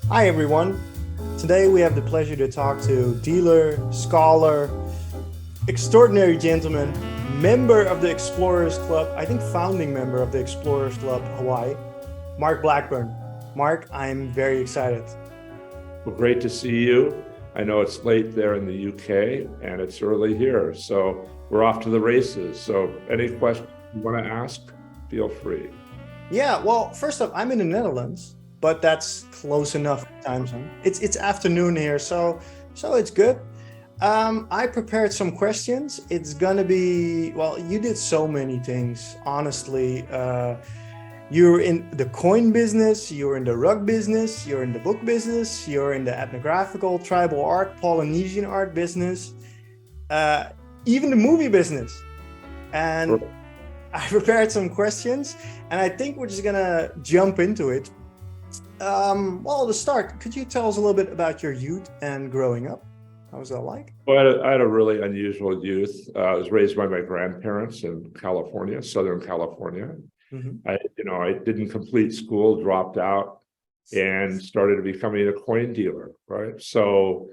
Hi everyone. Today we have the pleasure to talk to dealer, scholar, extraordinary gentleman, member of the Explorers Club, I think founding member of the Explorers Club Hawaii, Mark Blackburn. Mark, I'm very excited. Well, great to see you. I know it's late there in the UK and it's early here, so we're off to the races. So, any questions you want to ask, feel free. Yeah, well, first up, I'm in the Netherlands, but that's close enough time zone. It's afternoon here, so it's good. I prepared some questions. It's gonna be, well, you did so many things, honestly. You're in the coin business, you're in the rug business, you're in the book business, you're in the ethnographical, tribal art, Polynesian art business, uh, even the movie business. And Sure. I prepared some questions, and I think we're just gonna jump into it. Well, to start, could you tell us a little bit about your youth and growing up? How was that like? Well, I had a really unusual youth. I was raised by my grandparents in California, Southern California. Mhm. I didn't complete school, dropped out, and started becoming a coin dealer, right? So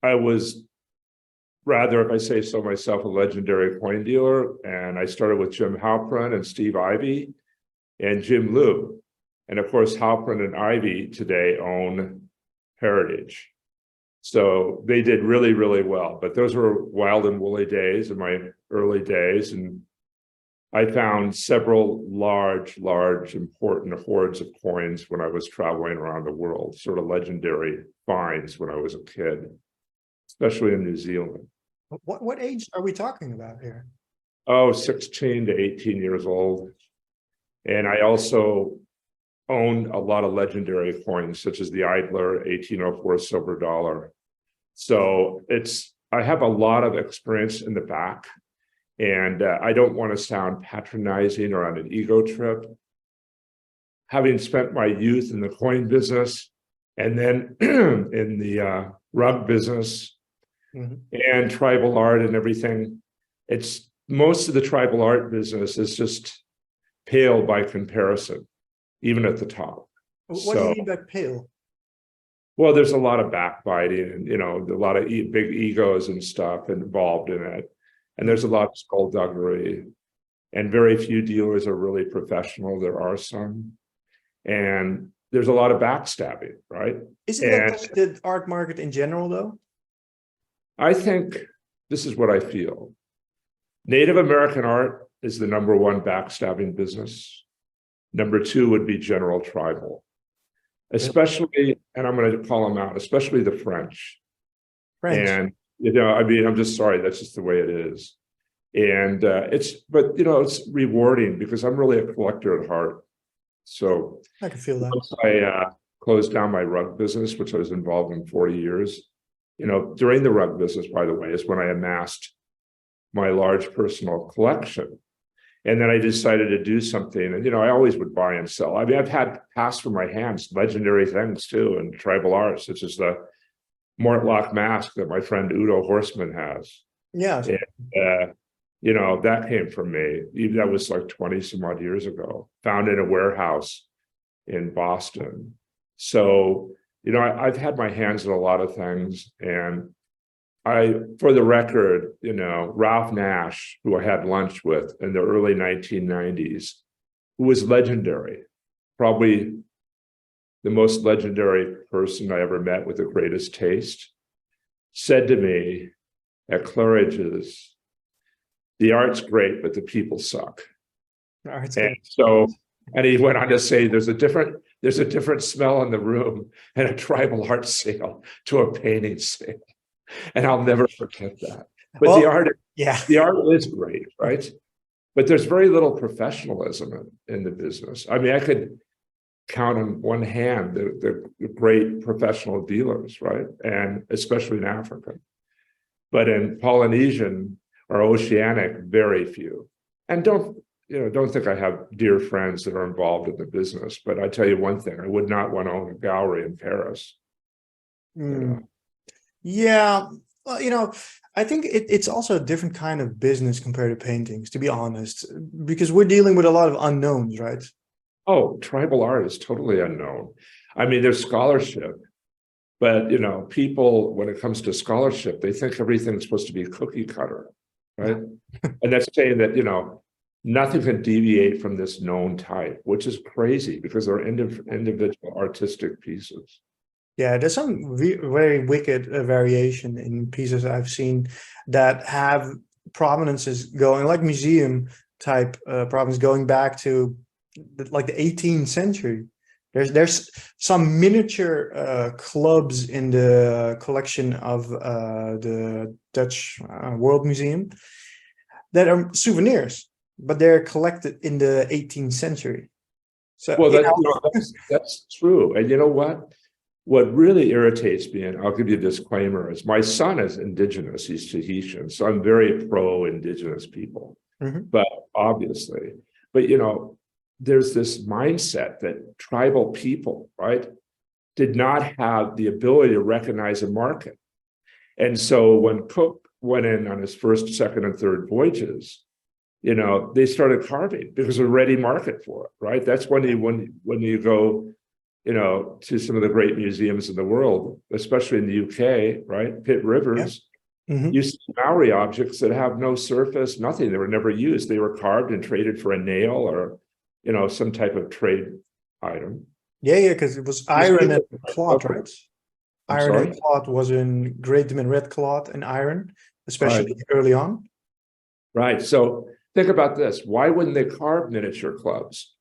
I was rather, if I say so myself, a legendary coin dealer. And I started with Jim Halpern and Steve Ivy and Jim Liu. And of course, Halpern and Ivy today own Heritage. So they did really, really well. But those were wild and woolly days in my early days. And I found several large, important hoards of coins when I was traveling around the world, sort of legendary finds when I was a kid, especially in New Zealand. What age are we talking about here? Oh, 16 to 18 years old. And I also own a lot of legendary coins, such as the Idler 1804 silver dollar. So I have a lot of experience in the back. And I don't want to sound patronizing or on an ego trip. Having spent my youth in the coin business and then in the rug business Mhm. and tribal art and everything, it's most of the tribal art business is just pale by comparison, even at the top. What do you So, mean by pale? well, there's a lot of backbiting and, a lot of big egos and stuff involved in it. And there's a lot of skullduggery, and very few dealers are really professional. There are some, and there's a lot of backstabbing, right? Isn't that And just the art market in general, though? I think this is what I feel. Native American art is the number one backstabbing business. Number two would be general tribal, Really? especially, and I'm going to call them out, especially the French. French. And, I'm just sorry, that's just the way it is. And it's rewarding because I'm really a collector at heart. So I can feel that. once I closed down my rug business, which I was involved in 40 years, during the rug business, by the way, is when I amassed my large personal collection. And then I decided to do something. And, I always would buy and sell. I mean, I've had pass from my hands legendary things too in tribal art, such as the Mortlock mask that my friend Udo Horstman has. Yeah. And, that came from me. That was like 20 some odd years ago, found in a warehouse in Boston. So, I've had my hands in a lot of things. And for the record, Ralph Nash, who I had lunch with in the early 1990s, who was legendary, probably the most legendary person I ever met with the greatest taste, said to me at Claridge's, the art's great, but the people suck. Art's And great. so, and he went on to say, there's a different smell in the room at a tribal art sale to a painting sale. And I'll never forget that. But the Well, art, yeah. the art is great, right? But there's very little professionalism in the business. I mean, I could count on one hand the great professional dealers, right? And especially in Africa. But in Polynesian or Oceanic, very few. And don't think I have dear friends that are involved in the business. But I tell you one thing, I would not want to own a gallery in Paris. You Mm, know. yeah. Well, I think it's also a different kind of business compared to paintings, to be honest, because we're dealing with a lot of unknowns, right? Oh, tribal art is totally unknown. I mean, there's scholarship, but people, when it comes to scholarship, they think everything's supposed to be cookie cutter, right? And that's saying that, nothing can deviate from this known type, which is crazy because they're individual artistic pieces. Yeah, there's some very wicked variation in pieces I've seen that have provenances going, like museum type provenance going back to like the 18th century. There's some miniature clubs in the collection of the Dutch World Museum that are souvenirs, but they're collected in the 18th century. So Well, that's true. And you know what? What really irritates me, and I'll give you a disclaimer, is my son is indigenous, he's Tahitian, so I'm very pro-indigenous people, but obviously, there's this mindset that tribal people, right, did not have the ability to recognize a market. And so when Cook went in on his first, second, and third voyages, they started carving because there's a ready market for it, right? That's when you go, to some of the great museums in the world, especially in the UK, right? Pitt Rivers, you see Maori objects that have no surface, nothing. They were never used. They were carved and traded for a nail or, some type of trade item. Yeah, because it was iron and cloth, right? Iron and cloth was in Great Demand red cloth and iron, especially early on. Right. So think about this. Why wouldn't they carve miniature clubs?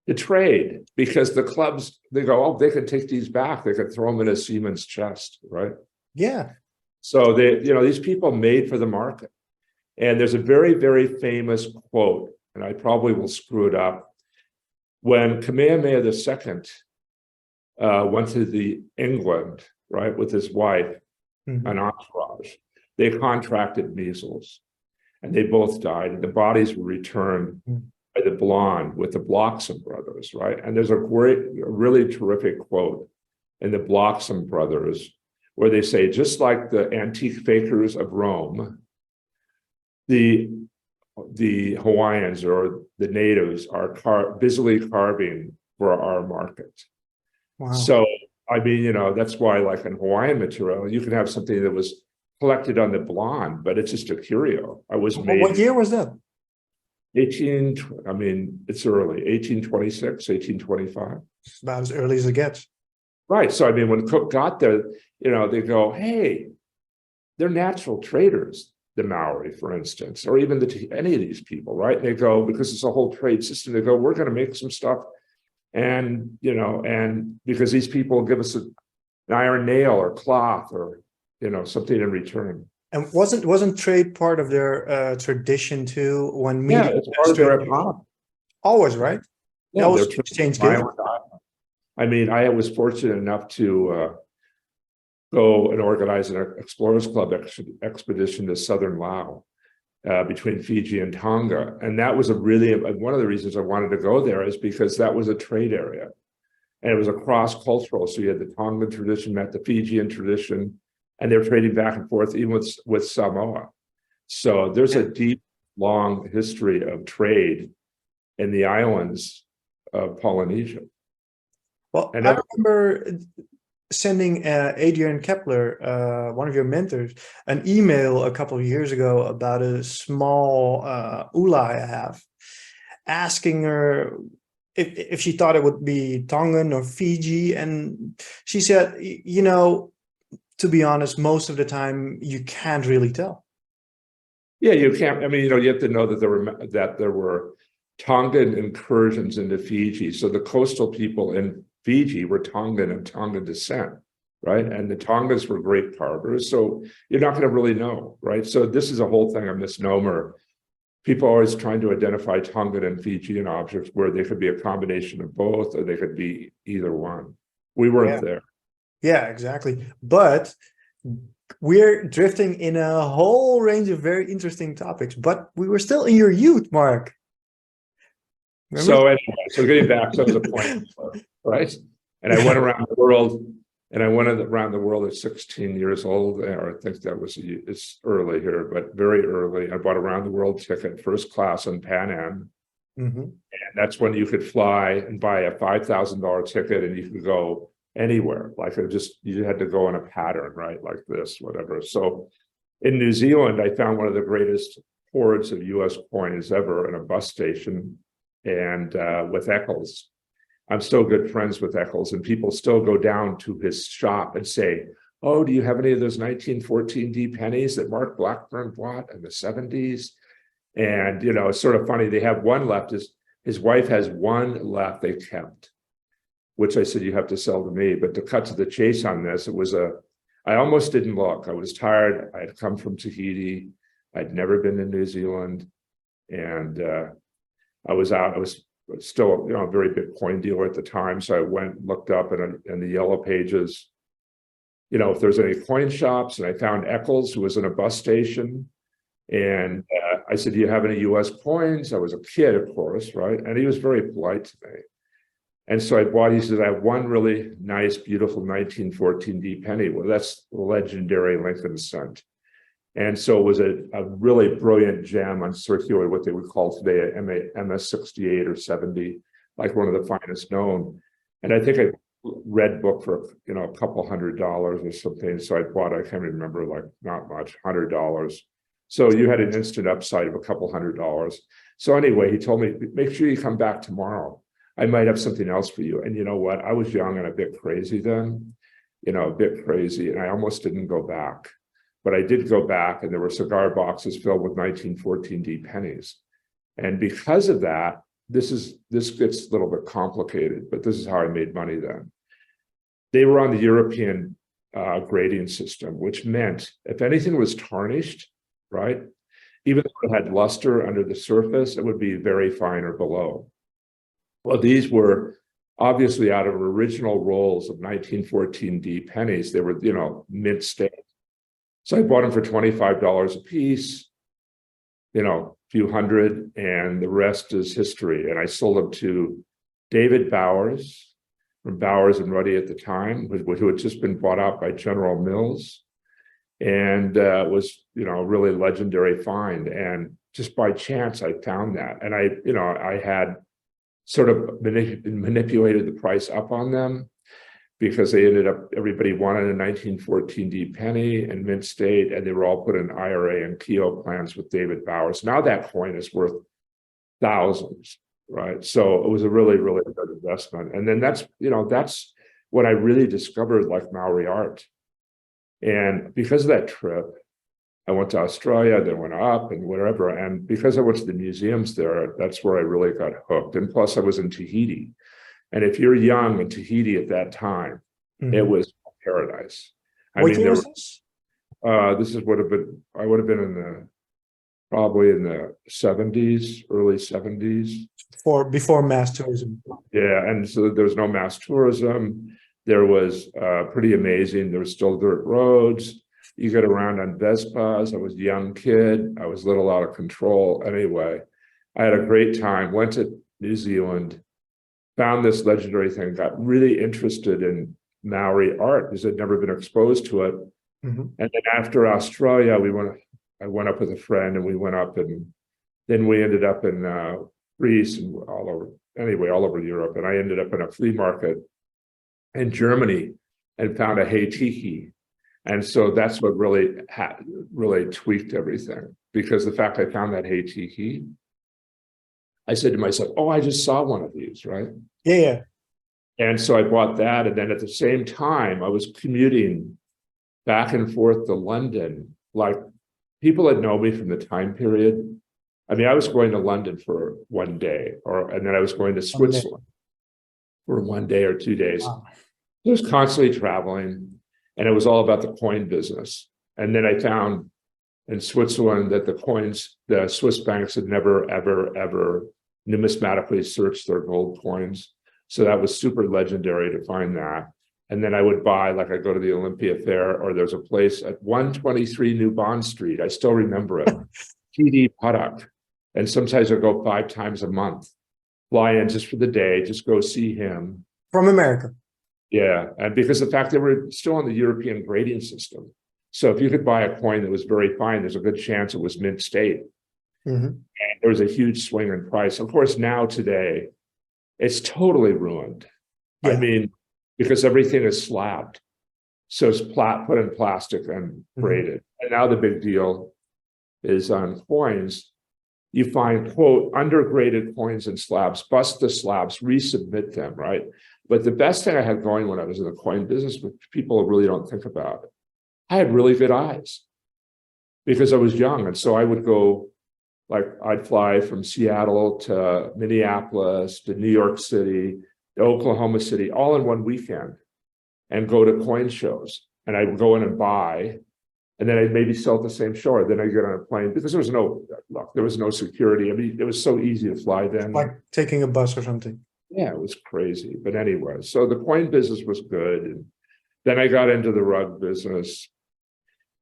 To trade, because the clubs, they go, oh, they could take these back. They could throw them in a seaman's chest, right? Yeah. So these people made for the market. And there's a very, very famous quote, and I probably will screw it up. When Kamehameha II went to the England, right, with his wife, an entourage, they contracted measles, and they both died, and the bodies were returned by the blonde with the Bloxham brothers, right? And there's a really terrific quote in the Bloxham brothers where they say, just like the antique fakers of Rome, the Hawaiians or the natives are busily carving for our market. Wow. So, that's why, like in Hawaiian material, you can have something that was collected on the blonde, but it's just a curio. What year was that? It's early, 1826, 1825. It's about as early as it gets. Right. So, when Cook got there, they go, hey, they're natural traders, the Maori, for instance, or even any of these people, right? And they go, because it's a whole trade system, they go, we're going to make some stuff. And, and because these people will give us an iron nail or cloth or, something in return. And wasn't trade part of their tradition too? When media, it's part of their economy. Always, right? Yeah, they always exchange goods. I was fortunate enough to go and organize an Explorers Club expedition to southern Laos between Fiji and Tonga, and that was one of the reasons I wanted to go there is because that was a trade area, and it was a cross-cultural. So you had the Tongan tradition met the Fijian tradition. And they're trading back and forth, even with Samoa. So there's a deep, long history of trade in the islands of Polynesia. Well, I remember sending Adrian Kepler, one of your mentors, an email a couple of years ago about a small ulai I have, asking her if she thought it would be Tongan or Fiji. And she said, to be honest, most of the time you can't really tell. Yeah, you can't. You have to know that there were Tongan incursions into Fiji. So the coastal people in Fiji were Tongan and Tongan descent, right? And the Tongans were great carvers. So you're not going to really know, right? So this is a whole thing, a misnomer. People are always trying to identify Tongan and Fijian objects where they could be a combination of both, or they could be either one. We weren't there. Yeah, exactly. But we're drifting in a whole range of very interesting topics, but we were still in your youth, Mark. Remember? So anyway, getting back to the point, right? And I went around the world, at 16 years old. Or I think it's early here, but very early. I bought a round the world ticket, first class on Pan Am. And that's when you could fly and buy a $5,000 ticket, and you could go anywhere. Like it just, you had to go in a pattern, right? Like this, whatever. So in New Zealand, I found one of the greatest hoards of US coins ever in a bus station, and with Eccles. I'm still good friends with Eccles, and people still go down to his shop and say, oh, do you have any of those 1914 D pennies that Mark Blackburn bought in the 70s? And, you know, it's sort of funny. They have one left. His wife has one left they kept, which I said, you have to sell to me. But to cut to the chase on this, I almost didn't look. I was tired. I had come from Tahiti. I'd never been to New Zealand. And I was still, you know, a very big coin dealer at the time. So I went, looked up in the yellow pages, you know, if there's any coin shops, and I found Eccles, who was in a bus station. And I said, do you have any US coins? I was a kid, of course, right? And he was very polite to me. And so he said, I have one really nice, beautiful 1914 D penny. Well, that's the legendary Lincoln cent. And so it was a really brilliant gem on circular, what they would call today a MS 68 or 70, like one of the finest known. And I think I read book for, you know, a couple $100 or something. So I bought, I can't remember, like not much, $100. So you had an instant upside of a couple $100. So anyway, he told me, make sure you come back tomorrow. I might have something else for you. And you know what? I was young and a bit crazy then, you know, a bit crazy. And I almost didn't go back. But I did go back, and there were cigar boxes filled with 1914 D pennies. And because of that, this gets a little bit complicated, but this is how I made money then. They were on the European grading system, which meant if anything was tarnished, right, even though it had luster under the surface, it would be very fine or below. Well, these were obviously out of original rolls of 1914 D pennies. They were, you know, mint state. So I bought them for $25 a piece, you know, a few hundred, and the rest is history. And I sold them to David Bowers from Bowers and Ruddy at the time, who had just been bought out by General Mills, and was, you know, a really legendary find. And just by chance, I found that. And I had sort of manipulated the price up on them, because they ended up, everybody wanted a 1914 D penny and mint state, and they were all put in IRA and Keogh plans with David Bowers. Now that coin is worth thousands, right? So it was a really, really good investment. And then that's when I really discovered like Maori art. And because of that trip, I went to Australia, then went up and wherever. And because I went to the museums there, that's where I really got hooked. And plus I was in Tahiti. And if you're young in Tahiti at that time, it was paradise. What year was this? This would have been, I would have been probably in the 70s, early 70s. Before mass tourism. Yeah, and so there was no mass tourism. There was pretty amazing. There was still dirt roads. You get around on Vespas. I was a young kid. I was a little out of control. Anyway, I had a great time. Went to New Zealand. Found this legendary thing, got really interested in Maori art because I'd never been exposed to it. And then after Australia, I went up with a friend, and we went up, and then we ended up in Greece and all over Europe. And I ended up in a flea market in Germany and found a Heitiki. And so that's what really tweaked everything, because the fact I found that Heitiki, I said to myself, oh, I just saw one of these, right? Yeah. And so I bought that. And then at the same time, I was commuting back and forth to London. Like, people that know me from the time period, I mean, I was going to London for one day, and then I was going to Switzerland for one day or 2 days. Wow. I was constantly traveling, and it was all about the coin business. And then I found in Switzerland that the Swiss banks had never, ever, ever numismatically searched their gold coins. So that was super legendary to find that. And then I would buy, like, I go to the Olympia Fair, or there's a place at 123 New Bond Street. I still remember it. TD Puttock. And sometimes I go 5 times a month, fly in just for the day, just go see him. From America. Yeah. And because the fact they were still on the European grading system. So if you could buy a coin that was very fine, there's a good chance it was mint state. And there was a huge swing in price. Of course, now today, it's totally ruined. Yeah. I mean, because everything is slabbed. So it's put in plastic and braided. And now the big deal is on coins. You find, quote, undergraded coins and slabs, bust the slabs, resubmit them, right? But the best thing I had going when I was in the coin business, which people really don't think about, I had really good eyes because I was young. And so I would go, like, I'd fly from Seattle to Minneapolis to New York City to Oklahoma City, all in one weekend, and go to coin shows. And I'd go in and buy, and then I'd maybe sell at the same show. Then I'd get on a plane because there was no security. I mean, it was so easy to fly then. Like taking a bus or something. Yeah, it was crazy. But anyway, so the coin business was good. And then I got into the rug business.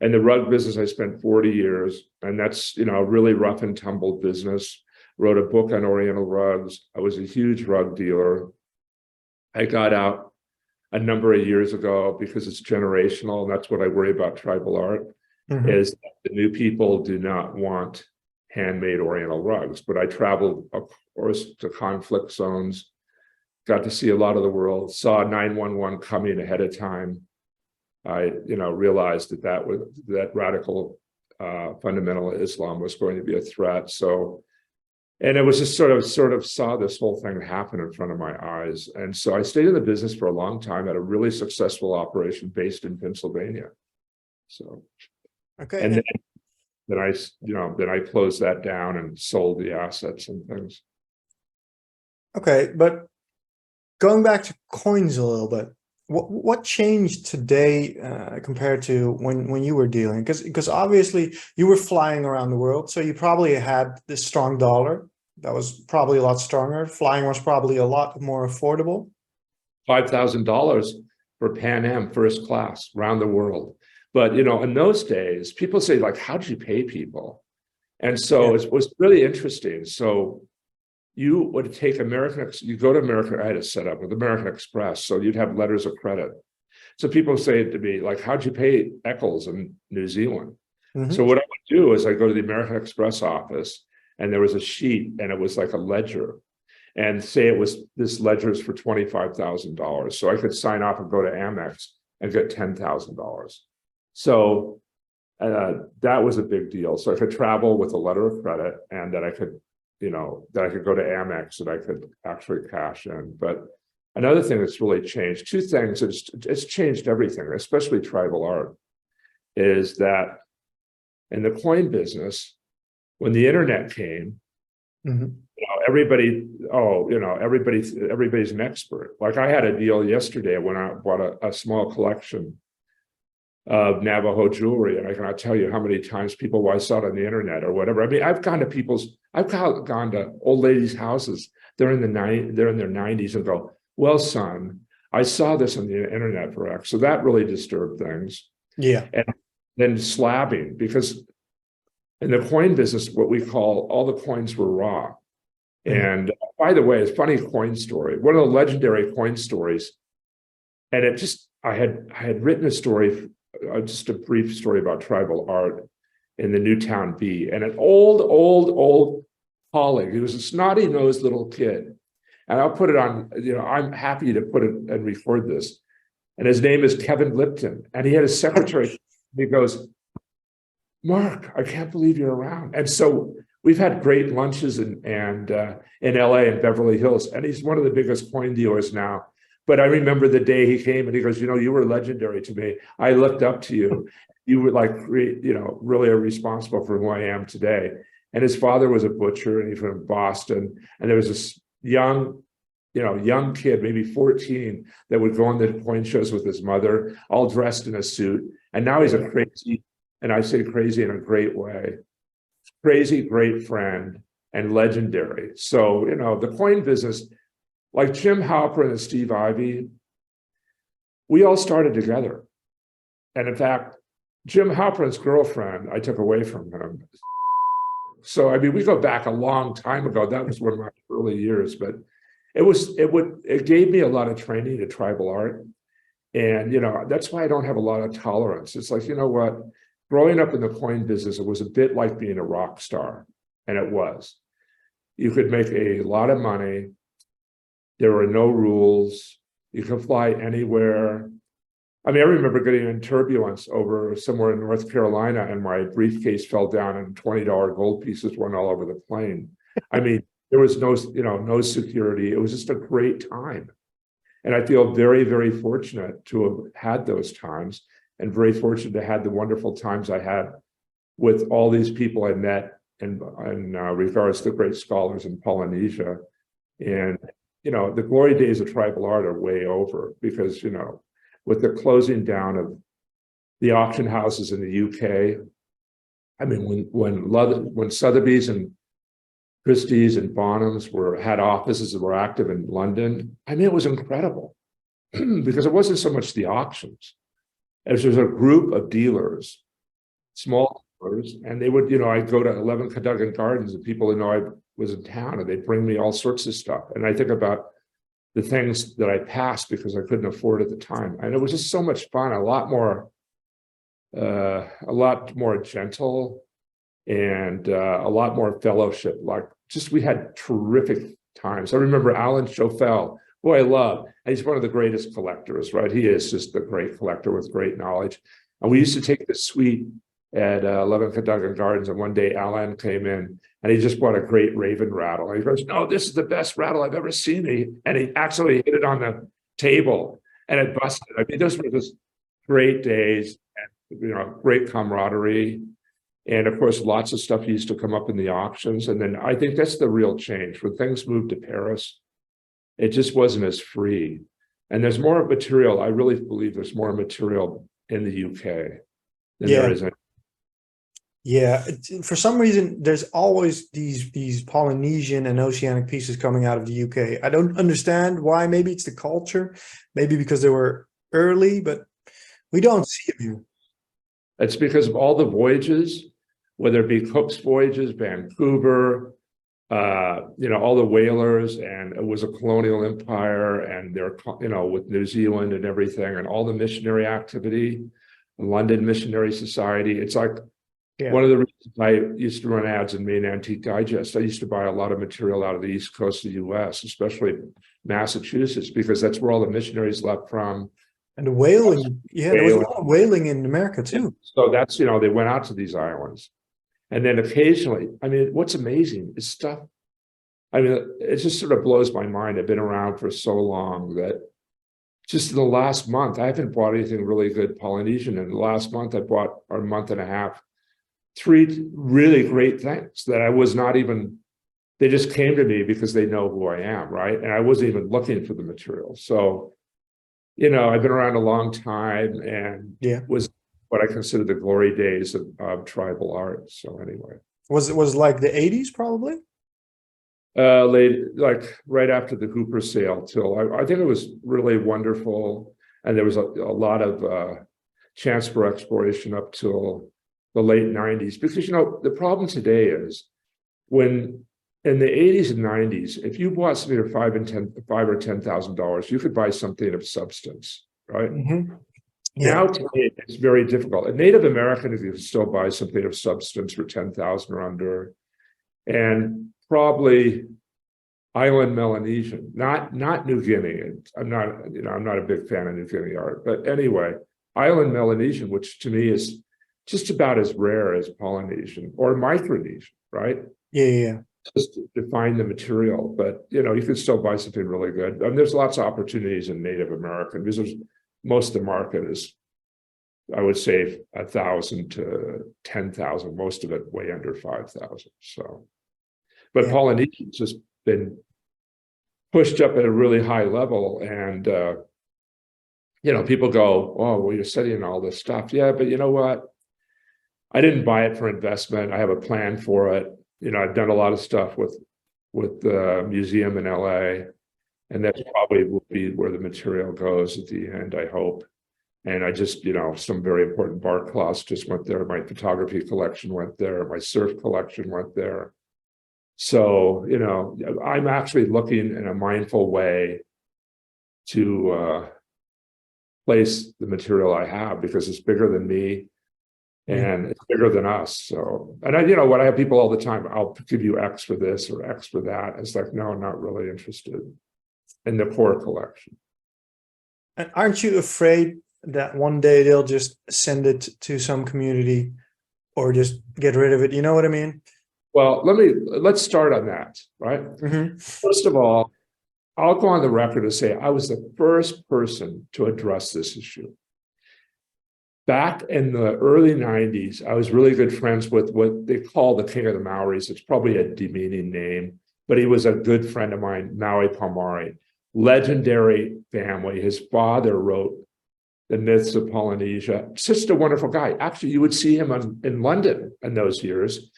And the rug business, I spent 40 years. And that's, a really rough and tumble business. Wrote a book on Oriental rugs. I was a huge rug dealer. I got out a number of years ago because it's generational. And that's what I worry about tribal art, is that the new people do not want handmade Oriental rugs. But I traveled, of course, to conflict zones, got to see a lot of the world, saw 9/11 coming ahead of time. I, realized that radical fundamental Islam was going to be a threat. So, and it was just sort of saw this whole thing happen in front of my eyes. And so I stayed in the business for a long time, had a really successful operation based in Pennsylvania. So, okay. And then I closed that down and sold the assets and things. Okay, but going back to coins a little bit, what changed today compared to when you were dealing? Because obviously you were flying around the world, so you probably had this strong dollar that was probably a lot stronger. Flying was probably a lot more affordable. $5,000 for Pan Am first class around the world. But in those days, people say, like, how'd you pay people? And so it was really interesting. So you would take you go to American, I had it set up with American Express, so you'd have letters of credit. So people say to me, like, how'd you pay Eccles in New Zealand? So what I would do is I go to the American Express office, and there was a sheet, and it was like a ledger, and say this ledger is for $25,000. So I could sign off and go to Amex and get $10,000. So that was a big deal. So I could travel with a letter of credit, and that I could go to Amex and I could actually cash in. But another thing that's really changed, two things, it's changed everything, especially tribal art, is that in the coin business, when the internet came, everybody's an expert. Like, I had a deal yesterday when I bought a small collection of Navajo jewelry, and I cannot tell you how many times people, I saw it on the internet or whatever. I mean, I've gone to old ladies' houses. They're in their 90s, and go, well, son, I saw this on the internet for X. So that really disturbed things. Yeah. And then slabbing, because in the coin business, what we call, all the coins were raw. And by the way, it's a funny coin story. One of the legendary coin stories, and I had written a story, just a brief story about tribal art in the Newtown Bee, and an old colleague, he was a snotty-nosed little kid, and I'll put it on, I'm happy to put it and record this, and his name is Kevin Lipton, and he had a secretary, he goes, Mark, I can't believe you're around. And so we've had great lunches in LA and Beverly Hills, and he's one of the biggest coin dealers now. But I remember the day he came and he goes, you were legendary to me. I looked up to you. You were like, really are responsible for who I am today. And his father was a butcher, and he's from Boston. And there was this young kid, maybe 14, that would go on the coin shows with his mother, all dressed in a suit. And now he's a crazy, and I say crazy in a great way, crazy great friend and legendary. So, the coin business, like Jim Halpern and Steve Ivey, we all started together. And in fact, Jim Halpern's girlfriend, I took away from him. So, I mean, we go back a long time ago. That was one of my early years, but it gave me a lot of training to tribal art. And, that's why I don't have a lot of tolerance. It's like, what? Growing up in the coin business, it was a bit like being a rock star. And it was. You could make a lot of money. There were no rules. You can fly anywhere. I mean, I remember getting in turbulence over somewhere in North Carolina, and my briefcase fell down and $20 gold pieces went all over the plane. I mean, there was no security. It was just a great time. And I feel very, very fortunate to have had those times, and very fortunate to have the wonderful times I had with all these people I met in regards to great scholars in Polynesia. And, the glory days of tribal art are way over because, with the closing down of the auction houses in the UK, I mean, when Sotheby's and Christie's and Bonhams had offices that were active in London, I mean, it was incredible because it wasn't so much the auctions as there's a group of dealers, small dealers, and they would, I'd go to 11 Cadogan Gardens and people would know I was in town and they'd bring me all sorts of stuff. And I think about the things that I passed because I couldn't afford at the time. And it was just so much fun, a lot more gentle, and a lot more fellowship. We had terrific times. I remember Alan Schofel, who I love. And he's one of the greatest collectors, right? He is just a great collector with great knowledge. And we used to take the suite at 11 Cadogan Gardens. And one day Alan came in and he just bought a great Raven rattle. And he goes, "No, this is the best rattle I've ever seen." And he actually hit it on the table and it busted. I mean, those were just great days and, great camaraderie. And of course, lots of stuff used to come up in the auctions. And then I think that's the real change. When things moved to Paris, it just wasn't as free. And there's more material. I really believe there's more material in the UK than there is in. Yeah, for some reason, there's always these Polynesian and oceanic pieces coming out of the UK. I don't understand why. Maybe it's the culture, maybe because they were early, but we don't see them here. It's because of all the voyages, whether it be Cook's voyages, Vancouver, all the whalers, and it was a colonial empire, and they're, with New Zealand and everything, and all the missionary activity, the London Missionary Society. It's like one of the reasons I used to run ads in Main Antique Digest. I used to buy a lot of material out of the East Coast of the US, especially Massachusetts, because that's where all the missionaries left from. And the whaling, there was a lot of whaling in America too. So that's, they went out to these islands. And then occasionally, I mean, what's amazing is stuff. I mean, it just sort of blows my mind. I've been around for so long that just in the last month, I haven't bought anything really good Polynesian. In the last month, I bought, or a month and a half, 3 really great things that I was not even, they just came to me because they know who I am, right? And I wasn't even looking for the material. So, I've been around a long time and was what I consider the glory days of tribal art. So anyway. Was it like the 80s probably? Like right after the Hooper sale till, I think it was really wonderful. And there was a lot of chance for exploration up till the late 90s. Because, the problem today is when in the 80s and 90s, if you bought something for $5,000 or $10,000, you could buy something of substance, right? Mm-hmm. Now today it's very difficult. A Native American, if you can still buy something of substance for $10,000 or under, and probably island Melanesian, not New Guinea. I'm not a big fan of New Guinea art, but anyway, island Melanesian, which to me is just about as rare as Polynesian or Micronesian, right? Yeah. Just to find the material, but you can still buy something really good. And there's lots of opportunities in Native American because most of the market is, I would say, 1,000 to 10,000. Most of it way under 5,000. So, but Polynesian's just been pushed up at a really high level, and people go, "Oh, well, you're studying all this stuff." Yeah, but you know what? I didn't buy it for investment. I have a plan for it. I've done a lot of stuff with the museum in LA, and that probably will be where the material goes at the end, I hope. And I just, some very important bark cloths just went there. My photography collection went there. My surf collection went there. So, I'm actually looking in a mindful way to place the material I have because it's bigger than me. And it's bigger than us. So, and I have people all the time, I'll give you X for this or X for that. It's like, no, I'm not really interested in the core collection. And aren't you afraid that one day they'll just send it to some community or just get rid of it? You know what I mean? Well, let's start on that, right? Mm-hmm. First of all, I'll go on the record and say I was the first person to address this issue. Back in the early 90s, I was really good friends with what they call the King of the Maoris. It's probably a demeaning name, but he was a good friend of mine, Maui Palmari. Legendary family. His father wrote The Myths of Polynesia. Just a wonderful guy. Actually, you would see him in London in those years.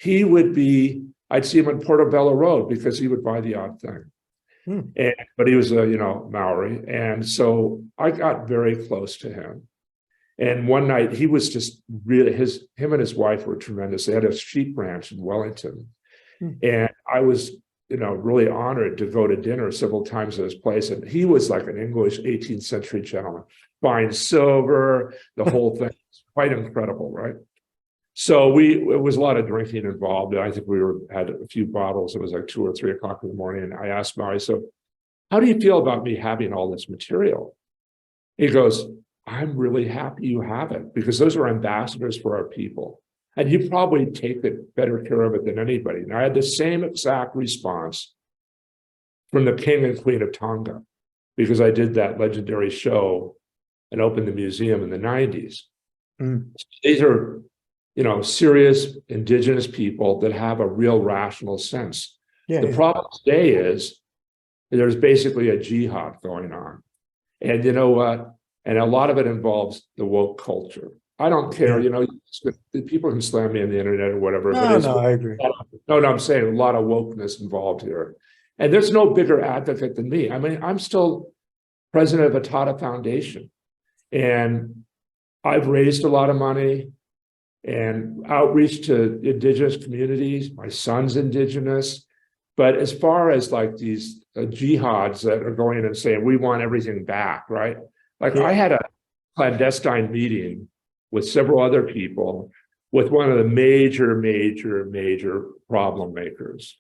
I'd see him on Portobello Road because he would buy the odd thing. But he was a, Maori. And so I got very close to him. And one night he was just really, him and his wife were tremendous. They had a sheep ranch in Wellington. And I was, really honored to go to dinner several times at his place. And he was like an English 18th century gentleman, fine silver, the whole thing. Quite incredible, right? So it was a lot of drinking involved. I think we had a few bottles. It was like 2 or 3 o'clock in the morning. And I asked Maui, so how do you feel about me having all this material? He goes, I'm really happy you have it because those are ambassadors for our people. And you probably take better care of it than anybody. And I had the same exact response from the King and Queen of Tonga because I did that legendary show and opened the museum in the 90s. These are, serious indigenous people that have a real rational sense. The problem today is there's basically a jihad going on. And you know what? And a lot of it involves the woke culture. I don't care, people can slam me on the internet or whatever. No, I agree. No, I'm saying a lot of wokeness involved here. And there's no bigger advocate than me. I mean, I'm still president of Atata Foundation. And I've raised a lot of money and outreach to indigenous communities. My son's indigenous. But as far as like these jihads that are going and saying, we want everything back, right? Like I had a clandestine meeting with several other people with one of the major problem makers.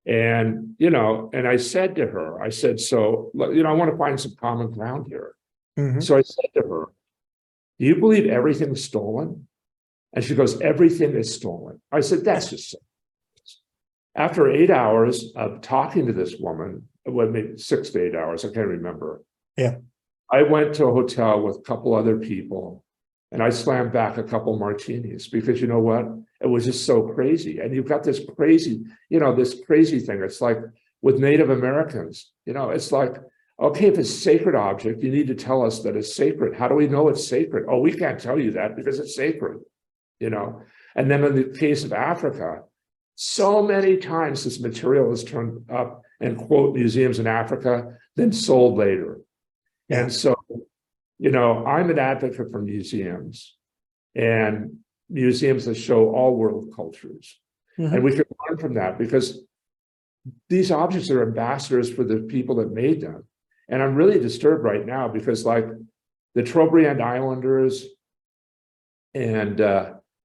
And, and I said to her, so, I want to find some common ground here. So I said to her, do you believe everything's stolen? And she goes, everything is stolen. I said, that's just so. After 8 hours of talking to this woman, maybe 6 to 8 hours, I can't remember. Yeah. I went to a hotel with a couple other people and I slammed back a couple martinis because you know what? It was just so crazy. And you've got this crazy thing. It's like with Native Americans, it's like, okay, if it's a sacred object, you need to tell us that it's sacred. How do we know it's sacred? Oh, we can't tell you that because it's sacred, And then in the case of Africa, so many times this material is turned up in quote museums in Africa, then sold later. Yeah. And so, I'm an advocate for museums and museums that show all world cultures. And we can learn from that because these objects are ambassadors for the people that made them. And I'm really disturbed right now because like the Trobriand Islanders and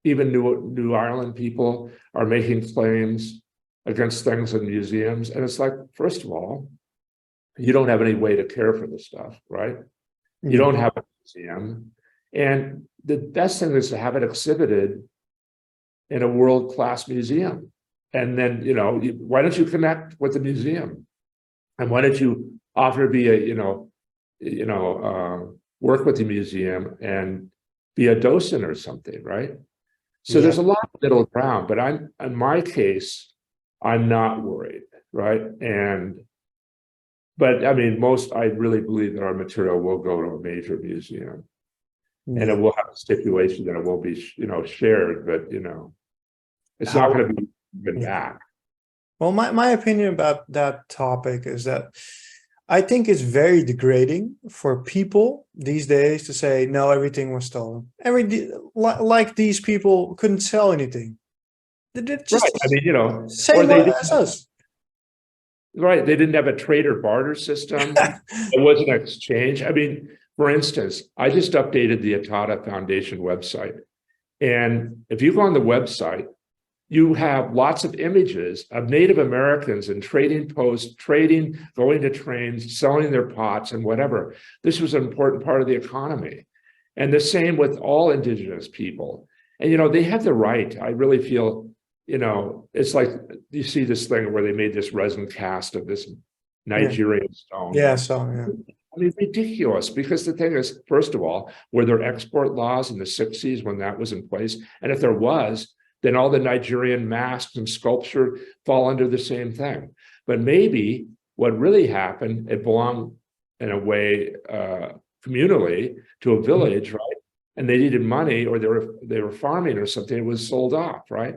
even New Ireland people are making claims against things in museums. And it's like, first of all, you don't have any way to care for the stuff, right? You don't have a museum. And the best thing is to have it exhibited in a world-class museum. And then, why don't you connect with the museum? And why don't you offer to be work with the museum and be a docent or something, right? So there's a lot of middle ground, but in my case, I'm not worried, right? But I mean, I really believe that our material will go to a major museum and it will have a stipulation that it will be, shared, but, it's not going to be given back. Well, my opinion about that topic is that I think it's very degrading for people these days to say, no, everything was stolen. Like these people couldn't sell anything. They just right. I mean, same as us. Right. They didn't have a trade or barter system. It wasn't an exchange. I mean, for instance, I just updated the Atata Foundation website. And if you go on the website, you have lots of images of Native Americans in trading posts, trading, going to trains, selling their pots and whatever. This was an important part of the economy. And the same with all indigenous people. And, they have the right. I really feel, it's like you see this thing where they made this resin cast of this Nigerian stone. Yeah, so yeah. I mean, ridiculous, because the thing is, first of all, were there export laws in the 60s when that was in place? And if there was, then all the Nigerian masks and sculpture fall under the same thing. But maybe what really happened, it belonged in a way communally to a village, right? And they needed money, or they were farming or something. It was sold off, right?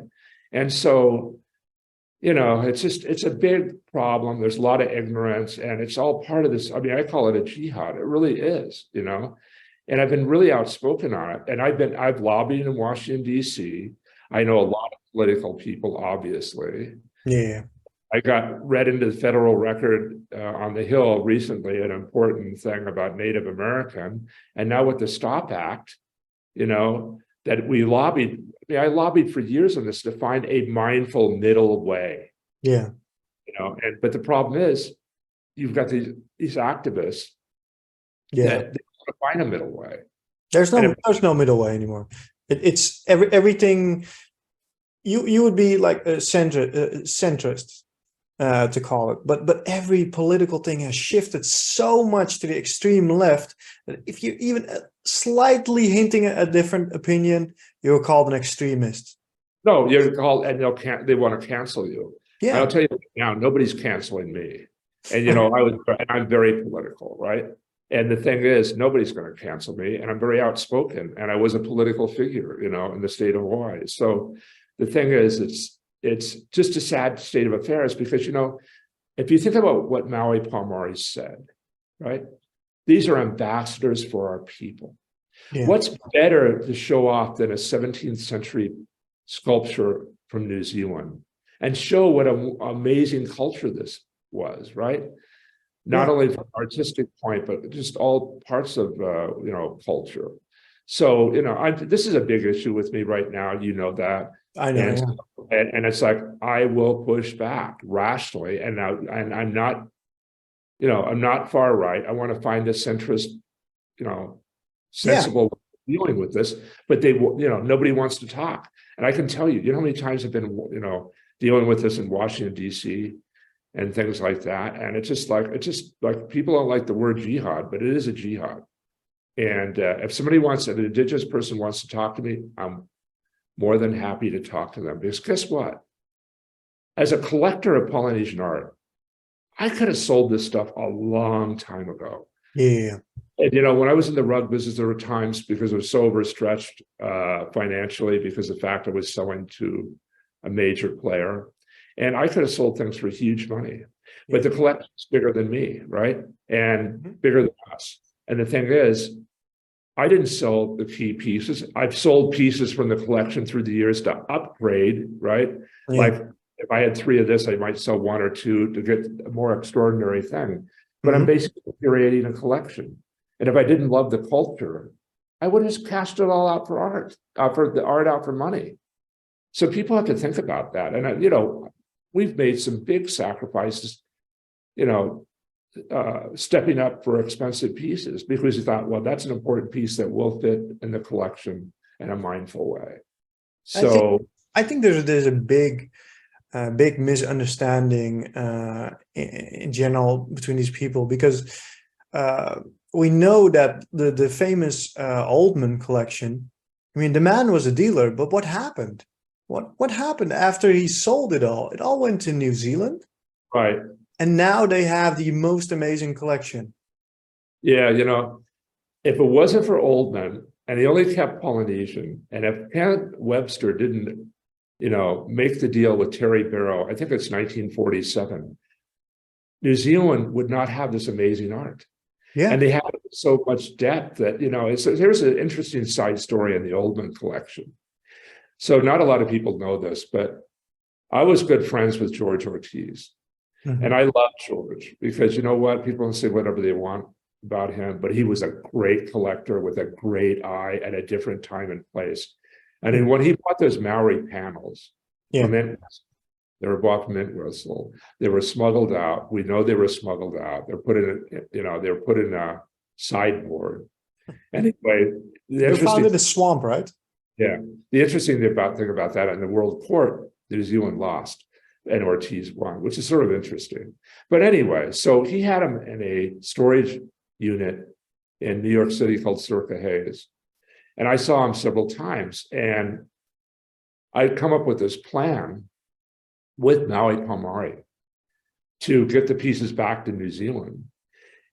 And so, it's a big problem. There's a lot of ignorance, and it's all part of this. I mean, I call it a jihad. It really is, and I've been really outspoken on it. And I've lobbied in Washington, D.C. I know a lot of political people, obviously. Yeah. I got read into the federal record on the Hill recently, an important thing about Native American. And now with the STOP Act, that we lobbied. I lobbied for years on this to find a mindful middle way. Yeah. But the problem is, you've got these activists. Yeah. That they want to find a middle way. There's no middle way anymore. It's everything. You would be like a centrist to call it, but every political thing has shifted so much to the extreme left that if you even slightly hinting at a different opinion, you're called an extremist. No, you're called, and they want to cancel you. Yeah, and I'll tell you now, nobody's canceling me. And I'm very political, right? And the thing is, nobody's going to cancel me, and I'm very outspoken, and I was a political figure, in the state of Hawaii. So the thing is, it's just a sad state of affairs, because, if you think about what Maui Palmari said, right? These are ambassadors for our people. Yeah. What's better to show off than a 17th century sculpture from New Zealand and show what an amazing culture this was, right? Not only from an artistic point, but just all parts of, culture. So, this is a big issue with me right now. You know that. I know. And it's like, I will push back rationally. And I'm not, I'm not far right. I want to find a centrist, sensible dealing with this, but nobody wants to talk. And I can tell you, how many times I've been, dealing with this in Washington, D.C. and things like that. And it's just like people don't like the word jihad, but it is a jihad. And if an indigenous person wants to talk to me, I'm more than happy to talk to them, because guess what? As a collector of Polynesian art, I could have sold this stuff a long time ago. Yeah. And, when I was in the rug business, there were times, because I was so overstretched financially, because of the fact I was selling to a major player, and I could have sold things for huge money, but the collection is bigger than me, right? And bigger than us. And the thing is, I didn't sell the key pieces. I've sold pieces from the collection through the years to upgrade, right? Yeah. Like if I had 3 of this, I might sell 1 or 2 to get a more extraordinary thing. But I'm basically curating a collection. And if I didn't love the culture, I would have just cashed it all out for art, for the art out for money. So people have to think about that. And, we've made some big sacrifices, stepping up for expensive pieces, because we thought, well, that's an important piece that will fit in the collection in a mindful way. So I think there's a big misunderstanding in general between these people, because we know that the famous Oldman collection, I mean, the man was a dealer, but what happened? What happened after he sold it all? It all went to New Zealand. Right. And now they have the most amazing collection. Yeah, if it wasn't for Oldman, and he only kept Polynesian, and if Kenneth Webster didn't, make the deal with Terry Barrow, I think it's 1947, New Zealand would not have this amazing art. Yeah. And they have so much depth that, here's an interesting side story in the Oldman collection. So not a lot of people know this, but I was good friends with George Ortiz. Mm-hmm. And I love George, because you know what? People can say whatever they want about him, but he was a great collector with a great eye at a different time and place. And then when he bought those Maori panels, Yeah. from Entwistle. They were bought from Entwistle. They were smuggled out. We know they were smuggled out. They're put in, they were put in a sideboard. Anyway, the They were found interesting, in a swamp, right? yeah, the interesting thing about that in the World Court, New Zealand lost and Ortiz won, which is sort of interesting. But anyway, so he had him in a storage unit in New York City called Circa Hayes. And I saw him several times, and I'd come up with this plan with Maui Palmari to get the pieces back to New Zealand.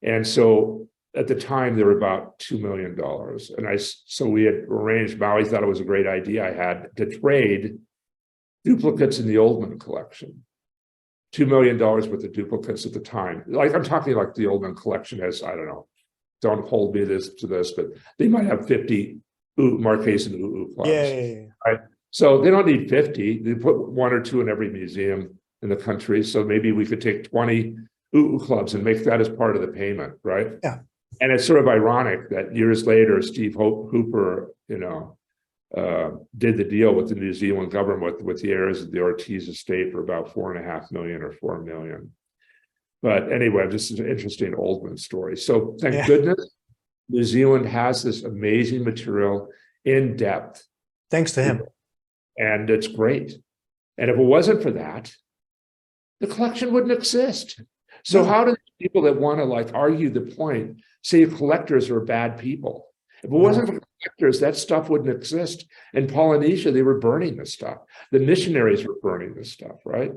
And so at the time, they were about $2 million. And so we had arranged, Maui thought it was a great idea I had to trade duplicates in the Oldman collection. $2 million worth of duplicates at the time. Like I'm talking like the Oldman collection has, I don't know, don't hold me to this, but they might have 50 Marquez and UU clubs. Yeah. Right? So they don't need 50. They put 1 or 2 in every museum in the country. So maybe we could take 20 UU clubs and make that as part of the payment, right? Yeah. And it's sort of ironic that years later, Steve Hooper, did the deal with the New Zealand government with the heirs of the Ortiz estate for about $4.5 million or $4 million. But anyway, this is an interesting Oldman story. So thank goodness New Zealand has this amazing material in depth. Thanks to him. And it's great. And if it wasn't for that, the collection wouldn't exist. So how do people that want to like argue the point say collectors are bad people? If it wasn't for collectors, that stuff wouldn't exist. In Polynesia, they were burning this stuff. The missionaries were burning this stuff, right?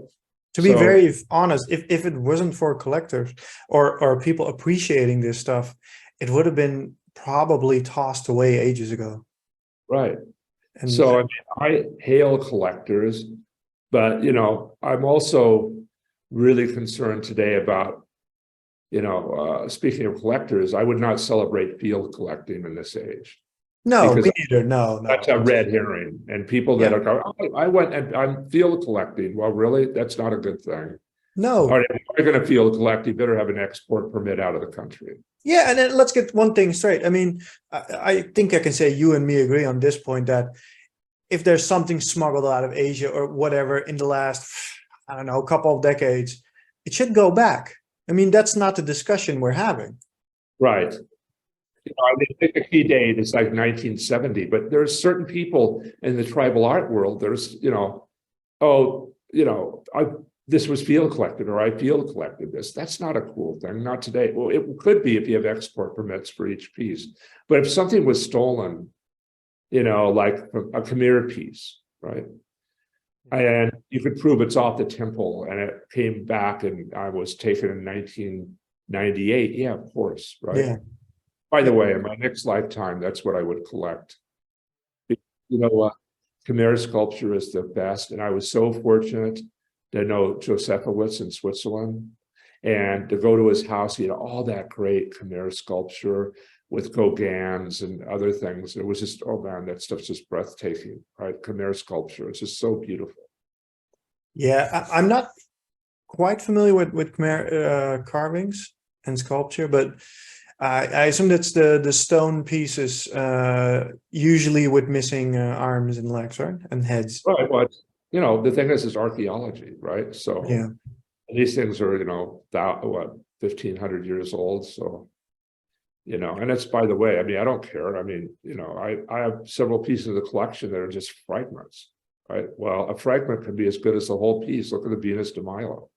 To be very honest, if it wasn't for collectors or people appreciating this stuff, it would have been probably tossed away ages ago. Right. And so I hail collectors, but I'm also really concerned today about, speaking of collectors, I would not celebrate field collecting in this age. No, me neither. No. That's a red herring. And people that are going, I went and I'm field collecting. Well, really, that's not a good thing. No. All right, if you're going to field collect, you better have an export permit out of the country. Yeah, and then let's get one thing straight. I mean, I think I can say you and me agree on this point that if there's something smuggled out of Asia or whatever in the last, I don't know, couple of decades, it should go back. I mean, that's not the discussion we're having. Right. I think the key date is like 1970, but there's certain people in the tribal art world, there's, this was field collected or I field collected this. That's not a cool thing, not today. Well, it could be if you have export permits for each piece. But if something was stolen, like a Khmer piece, right? And you could prove it's off the temple and it came back and I was taken in 1998. Yeah, of course, right? Yeah. By the way, in my next lifetime, that's what I would collect. Khmer sculpture is the best. And I was so fortunate to know Josephowitz in Switzerland and to go to his house. He had all that great Khmer sculpture with Gauguins and other things. It was just, oh man, that stuff's just breathtaking, right? Khmer sculpture, it's just so beautiful. Yeah, I'm not quite familiar with Khmer carvings and sculpture, but I assume that's the stone pieces, usually with missing arms and legs, right? And heads. Right, but the thing is archaeology, right? So yeah, these things are, 1,500 years old. So, and it's, by the way, I mean, I don't care. I mean, I have several pieces of the collection that are just fragments, right? Well, a fragment can be as good as the whole piece. Look at the Venus de Milo.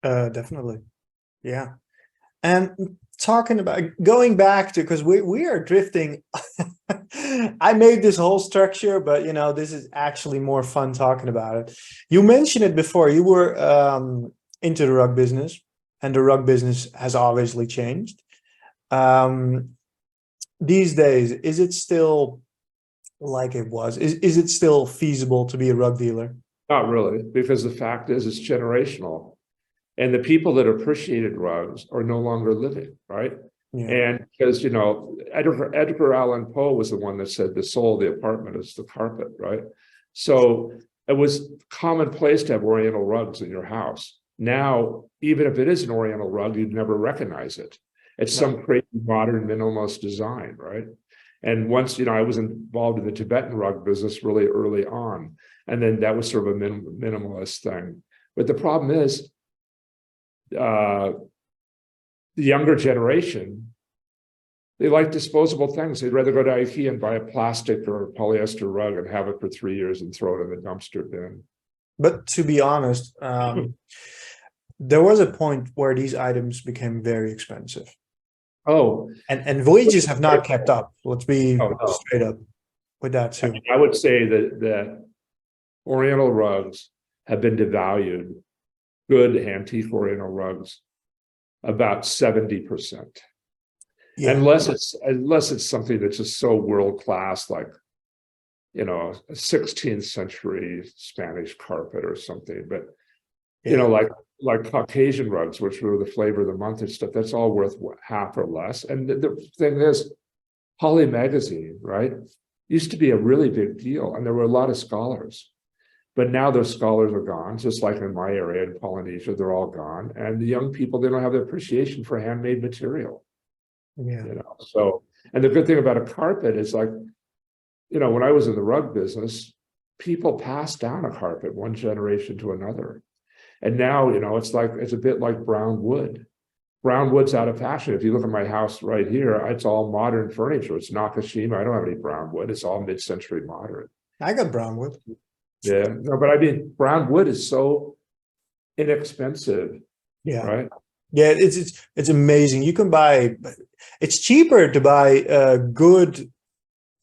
Definitely. Yeah. And talking about going back to, because we are drifting. I made this whole structure, but this is actually more fun talking about it. You mentioned it before. You were into the rug business, and the rug business has obviously changed. These days, is it still like it was? Is it still feasible to be a rug dealer? Not really, because the fact is it's generational. And the people that appreciated rugs are no longer living, right? Yeah. And because, Edgar Allan Poe was the one that said the soul of the apartment is the carpet, right? So it was commonplace to have Oriental rugs in your house. Now, even if it is an Oriental rug, you'd never recognize it. It's some crazy modern minimalist design, right? And once, I was involved in the Tibetan rug business really early on. And then that was sort of a minimalist thing. But the problem is, the younger generation, they like disposable things. They'd rather go to IKEA and buy a plastic or a polyester rug and have it for 3 years and throw it in the dumpster bin. But to be honest, there was a point where these items became very expensive. Oh, And wages have not kept up. Let's be no. straight up with that too. I would say that Oriental rugs have been devalued, good antique Oriental rugs, about 70%. Yeah. Unless it's something that's just so world class, like, you know, a 16th century Spanish carpet or something. But you know, like Caucasian rugs, which were the flavor of the month and stuff, that's all worth half or less. And the thing is, Holly Magazine, right, used to be a really big deal, and there were a lot of scholars. But now those scholars are gone, just like in my area in Polynesia, they're all gone. And the young people, they don't have the appreciation for handmade material. Yeah. You know, so, and the good thing about a carpet is, like, you know, when I was in the rug business, people passed down a carpet one generation to another. And now, you know, it's a bit like brown wood. Brown wood's out of fashion. If you look at my house right here, it's all modern furniture. It's Nakashima. I don't have any brown wood. It's all mid-century modern. I got brown wood. Yeah, no, but I mean, brown wood is so inexpensive. Yeah. Right. Yeah, it's amazing. You can buy, it's cheaper to buy good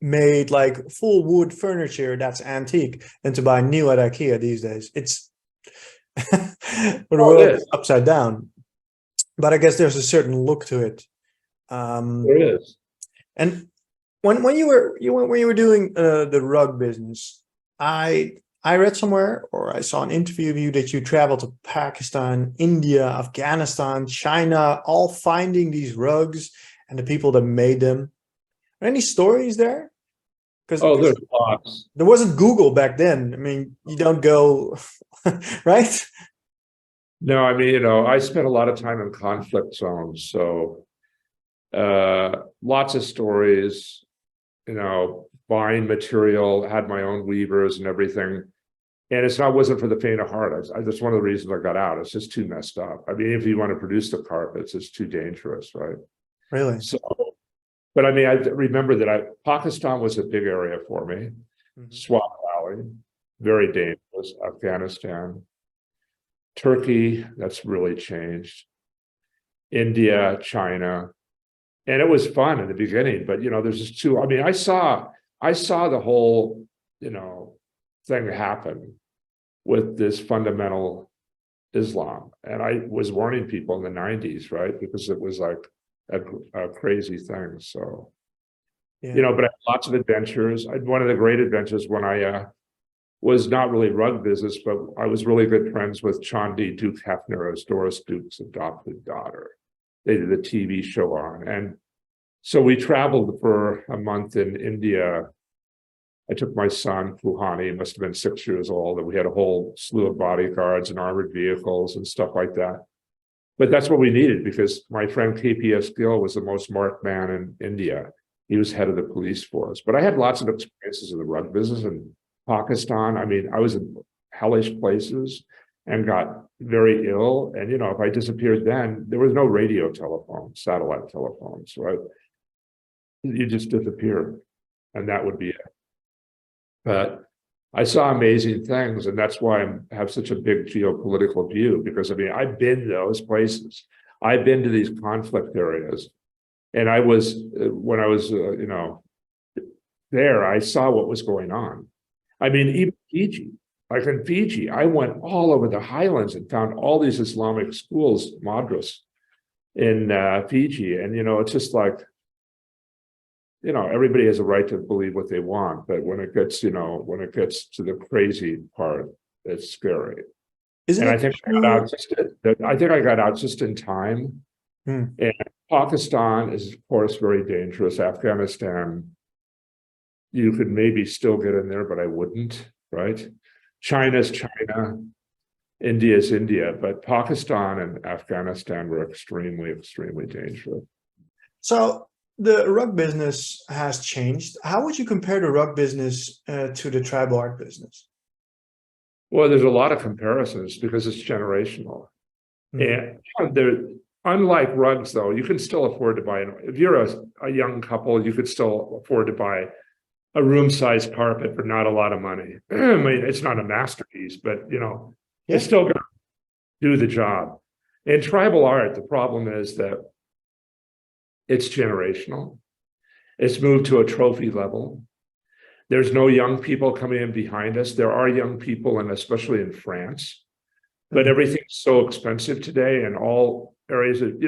made, like, full wood furniture that's antique than to buy new at IKEA these days. It's the world is upside down. But I guess there's a certain look to it. There is. And when you were doing the rug business, I read somewhere, or I saw an interview of you, that you traveled to Pakistan, India, Afghanistan, China, all finding these rugs and the people that made them. Are any stories there? Because there's lots. there wasn't Google back then. I mean, you don't go, right? No, I mean, you know, I spent a lot of time in conflict zones, so lots of stories, you know, buying material, had my own weavers and everything. And wasn't for the faint of heart. That's one of the reasons I got out. It's just too messed up. I mean, if you want to produce the carpets, it's too dangerous, right? Really? So, but I mean, I remember that Pakistan was a big area for me. Swat Valley, very dangerous. Afghanistan, Turkey, that's really changed. India, China, and it was fun in the beginning. But you know, there's just two. I mean, I saw the whole, you know, thing happen with this fundamental Islam, and I was warning people in the 90s, right, because it was like a crazy thing. So, you know, but I had lots of adventures. One of the great adventures when I was not really rug business, but I was really good friends with Chandi Duke Hefner, as Doris Duke's adopted daughter. They did a TV show on, and so we traveled for a month in India. I took my son, Fuhani, he must have been 6 years old, and we had a whole slew of bodyguards and armored vehicles and stuff like that. But that's what we needed, because my friend KPS Gill was the most marked man in India. He was head of the police force. But I had lots of experiences in the rug business in Pakistan. I mean, I was in hellish places and got very ill. And, you know, if I disappeared then, there was no radio telephones, satellite telephones, right? You just disappeared, and that would be it. But I saw amazing things, and that's why I have such a big geopolitical view, because I mean, I've been to those places. I've been to these conflict areas, and I was, when I was, you know, there, I saw what was going on. I mean, even Fiji, like in Fiji, I went all over the highlands and found all these Islamic schools, madras, in Fiji, and you know, it's just like, you know, everybody has a right to believe what they want, but when it gets, you know, when it gets to the crazy part, it's scary. And I think I got out just in time. And Pakistan is, of course, very dangerous. Afghanistan, you could maybe still get in there, but I wouldn't, right? China's China, India's India, but Pakistan and Afghanistan were extremely, extremely dangerous. So the rug business has changed. How would you compare the rug business to the tribal art business? Well, there's a lot of comparisons because it's generational. And they're unlike rugs, though, you can still afford to buy. If you're a young couple, you could still afford to buy a room-sized carpet for not a lot of money. I mean, it's not a masterpiece, but it's still going to do the job. In tribal art, the problem is that it's generational. It's moved to a trophy level. There's no young people coming in behind us. There are young people, and especially in France, but everything's so expensive today in all areas of,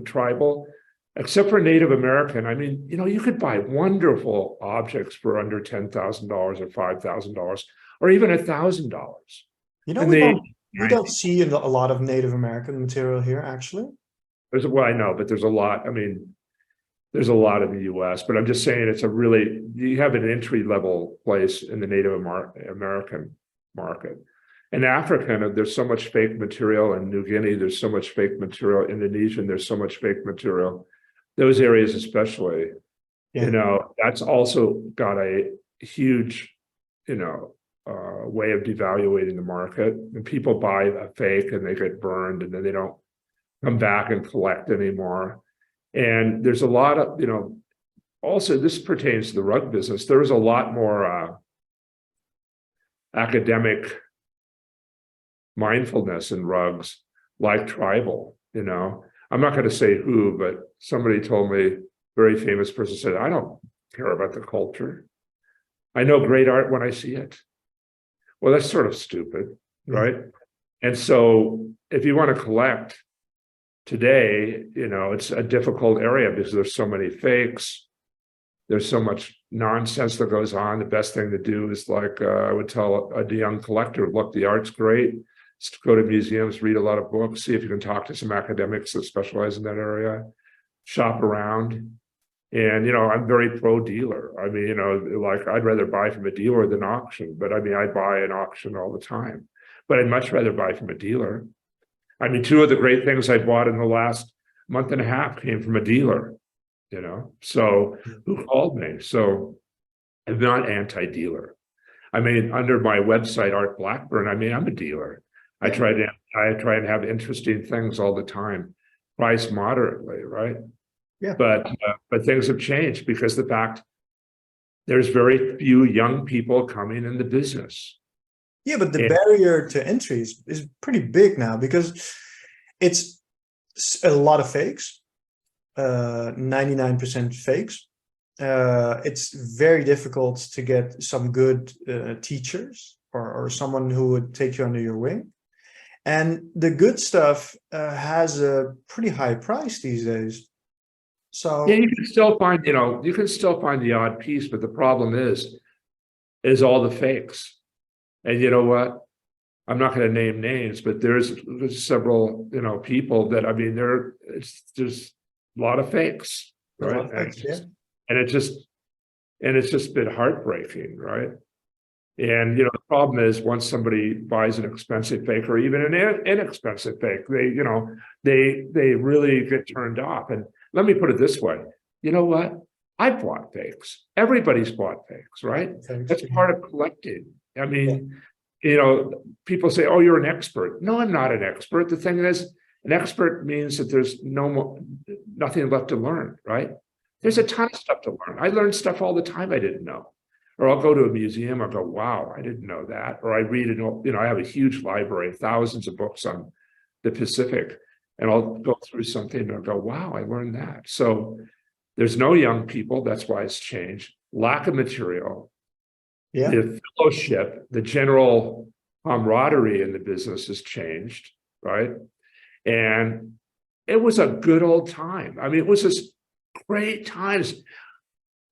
tribal, except for Native American. I mean, you could buy wonderful objects for under $10,000 or $5,000 or even $1,000. We don't see a lot of Native American material here, actually. Well, I know, but there's a lot. I mean, there's a lot in the US, but I'm just saying you have an entry level place in the Native American market. In Africa, there's so much fake material. In New Guinea, there's so much fake material. Indonesian, there's so much fake material. Those areas especially, that's also got a huge, way of devaluating the market. And people buy a fake and they get burned and then they don't come back and collect anymore. And there's a lot of, also this pertains to the rug business. There is a lot more academic mindfulness in rugs, like tribal. I'm not going to say who, but somebody told me, very famous person said, I don't care about the culture. I know great art when I see it. Well, that's sort of stupid, right? And so if you want to collect today, it's a difficult area because there's so many fakes. There's so much nonsense that goes on. The best thing to do is I would tell a young collector, look, the art's great. Just go to museums, read a lot of books, see if you can talk to some academics that specialize in that area, shop around. And, I'm very pro dealer. I mean, I'd rather buy from a dealer than auction, but I mean, I buy an auction all the time, but I'd much rather buy from a dealer. I mean, two of the great things I bought in the last month and a half came from a dealer, so who called me? So I'm not anti-dealer. I mean, under my website, Art Blackburn, I mean, I'm a dealer. I try and have interesting things all the time, priced moderately, right? Yeah. But things have changed because the fact there's very few young people coming in the business. Yeah, but the barrier to entry is pretty big now because it's a lot of fakes, 99% fakes. It's very difficult to get some good teachers or someone who would take you under your wing. And the good stuff has a pretty high price these days. So you can still find, the odd piece, but the problem is all the fakes. And you know what? I'm not going to name names, but there's several, people that, I mean, there's a lot of fakes, right? And it's just been heartbreaking, right? And the problem is once somebody buys an expensive fake or even an inexpensive fake, they really get turned off. And let me put it this way: you know what? I've bought fakes. Everybody's bought fakes, right? That's part of collecting. I mean, people say, "Oh, you're an expert." No, I'm not an expert. The thing is, an expert means that there's nothing left to learn, right? There's a ton of stuff to learn. I learn stuff all the time I didn't know. Or I'll go to a museum, I'll go, wow, I didn't know that. Or I read it, I have a huge library, thousands of books on the Pacific, and I'll go through something and I'll go, wow, I learned that. So there's no young people, that's why it's changed. Lack of material, the fellowship, the general camaraderie in the business has changed, right? And it was a good old time. I mean, it was just great times.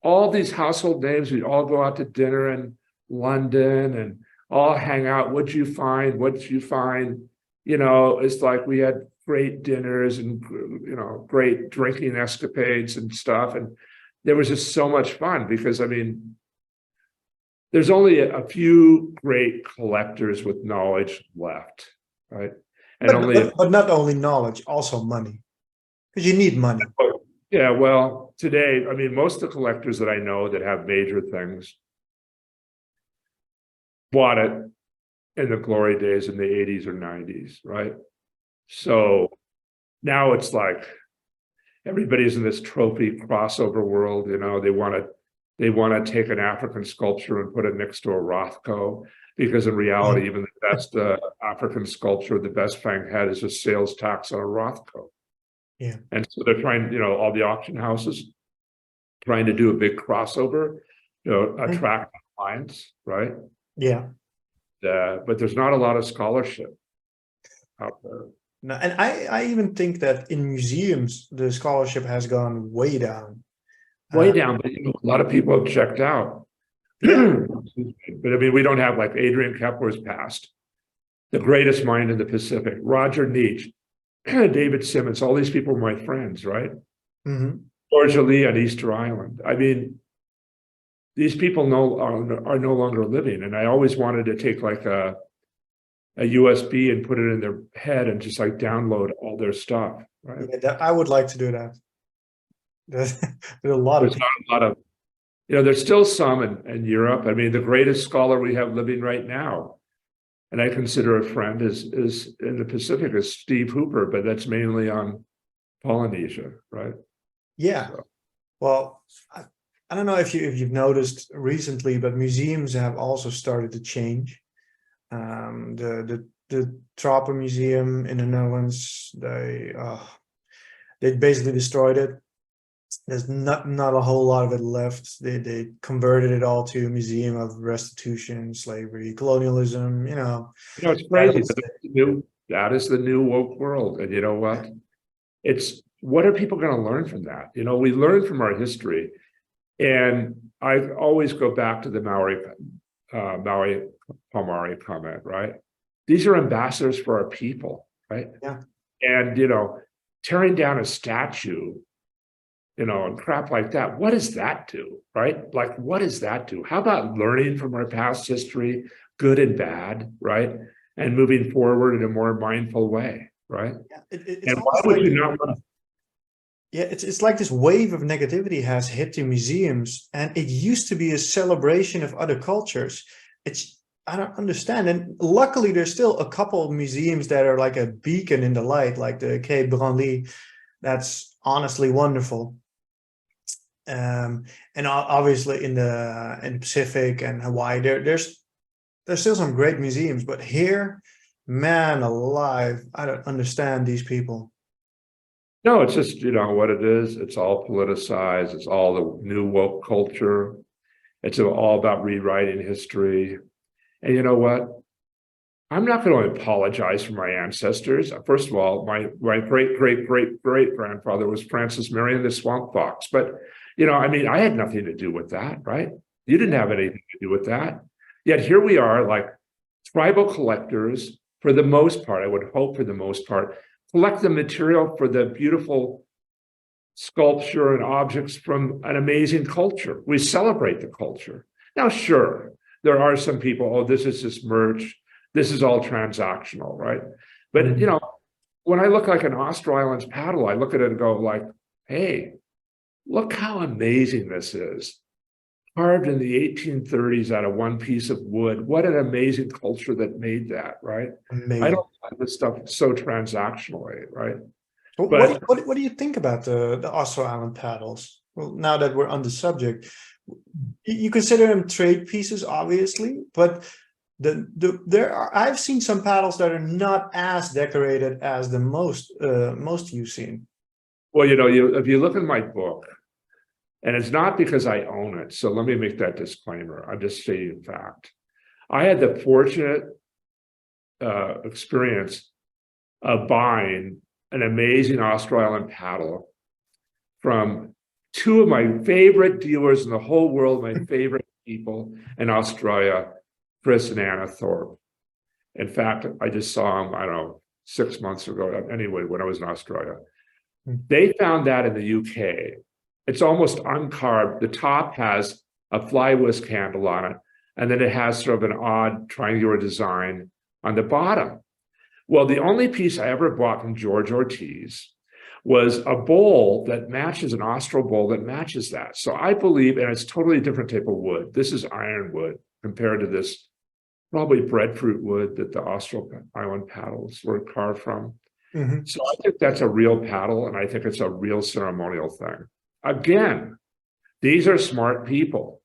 All these household names, we'd all go out to dinner in London and all hang out. What'd you find? What'd you find? It's like we had great dinners and, great drinking escapades and stuff. And there was just so much fun because, I mean, there's only a few great collectors with knowledge left, right? And but not only knowledge, also money, because you need money. Yeah, well, today, I mean, most of the collectors that I know that have major things bought it in the glory days in the 80s or 90s, right? So now it's like everybody's in this trophy crossover world, they want to take an African sculpture and put it next to a Rothko, because in reality, even the best African sculpture, the best Fang head is a sales tax on a Rothko. Yeah. And so they're trying, all the auction houses trying to do a big crossover, attract clients, right? Yeah. But there's not a lot of scholarship out there. No, and I even think that in museums, the scholarship has gone way down. Way down, but a lot of people have checked out. Yeah. But I mean, we don't have, like, Adrian Kepler's passed, the greatest mind in the Pacific, Roger Nietzsche, David Simmons, all these people are my friends, right? Mm-hmm. Georgia Lee on Easter Island. I mean, these people are no longer living. And I always wanted to take like a USB and put it in their head and just like download all their stuff, right? Yeah, I would like to do that. There's a lot There's of not a lot of, there's still some in Europe. I mean, the greatest scholar we have living right now, and I consider a friend, is in the Pacific, is Steve Hooper, but that's mainly on Polynesia, right? Yeah. So. Well, I don't know if you've noticed recently, but museums have also started to change. The Tropen Museum in the Netherlands, they basically destroyed it. There's not a whole lot of it left. They converted it all to a museum of restitution, slavery, colonialism. It's crazy. That is the new woke world. And you know what? What are people going to learn from that? We learn from our history. And I always go back to the Maori Palmari comment, right? These are ambassadors for our people, right? Yeah. And, tearing down a statue, and crap like that, what does that do, right? Like, what does that do? How about learning from our past history, good and bad, right? And moving forward in a more mindful way, right? Yeah, it's and why would you not want to? Yeah, it's like this wave of negativity has hit the museums, and it used to be a celebration of other cultures. I don't understand. And luckily, there's still a couple of museums that are like a beacon in the light, like the Quai Branly. That's honestly wonderful. And obviously in the Pacific and Hawaii, there's still some great museums, but here, man alive, I don't understand these people. No, it's just, what it is. It's all politicized. It's all the new woke culture. It's all about rewriting history. And you know what? I'm not going to apologize for my ancestors. First of all, my great grandfather was Francis Marion the Swamp Fox. But, I had nothing to do with that, right? You didn't have anything to do with that. Yet here we are, like tribal collectors, for the most part, I would hope for the most part, collect the material for the beautiful sculpture and objects from an amazing culture. We celebrate the culture. Now, sure, there are some people, this is just merch. This is all transactional, right? But, when I look like an Austro Islands paddle, I look at it and go like, hey, look how amazing this is. Carved in the 1830s out of one piece of wood. What an amazing culture that made that, right? Amazing. I don't like this stuff so transactionally, right? But what do you think about the Austro Island paddles? Well, now that we're on the subject, you consider them trade pieces, obviously, but I've seen some paddles that are not as decorated as the most you've seen. Well, if you look at my book, and it's not because I own it, so let me make that disclaimer. I'm just stating fact. I had the fortunate experience of buying an amazing Austro Island paddle from two of my favorite dealers in the whole world, my favorite people in Australia, Chris and Anna Thorpe. In fact, I just saw them, I don't know, 6 months ago, anyway, when I was in Australia. They found that in the UK. It's almost uncarved. The top has a fly whisk handle on it, and then it has sort of an odd triangular design on the bottom. Well, the only piece I ever bought from George Ortiz was a bowl that matches, an Austro bowl that matches that. So I believe, and it's totally different type of wood. This is ironwood compared to this probably breadfruit wood that the Austral Island paddles were carved from. Mhm. So I think that's a real paddle, and I think it's a real ceremonial thing. Again, these are smart people.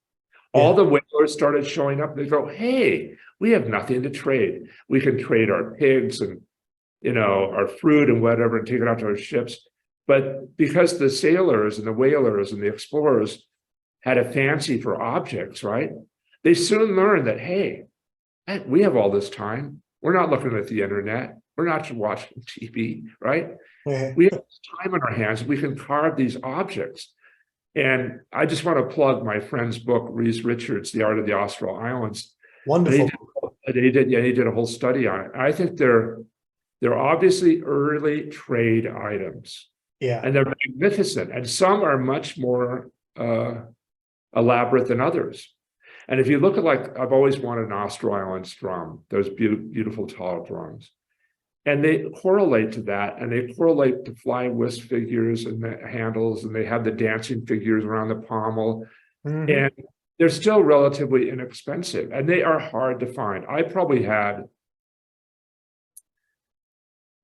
All Yeah. the whalers started showing up. They go, hey, we have nothing to trade. We can trade our pigs and our fruit and whatever and take it out to our ships. But because the sailors and the whalers and the explorers had a fancy for objects, right? They soon learned that, hey, we have all this time. We're not looking at the internet. We're not watching TV, right? Yeah. We have time on our hands. We can carve these objects. And I just want to plug my friend's book, Reese Richards, The Art of the Austral Islands. And Wonderful. he did a whole study on it. I think they're obviously early trade items, Yeah. and they're magnificent. And some are much more elaborate than others. And if you look at, like, I've always wanted an Austral Islands drum, those beautiful tall drums. And they correlate to that, and they correlate to fly whisk figures and the handles, and they have the dancing figures around the pommel. Mhm. And they're still relatively inexpensive, and they are hard to find. I probably had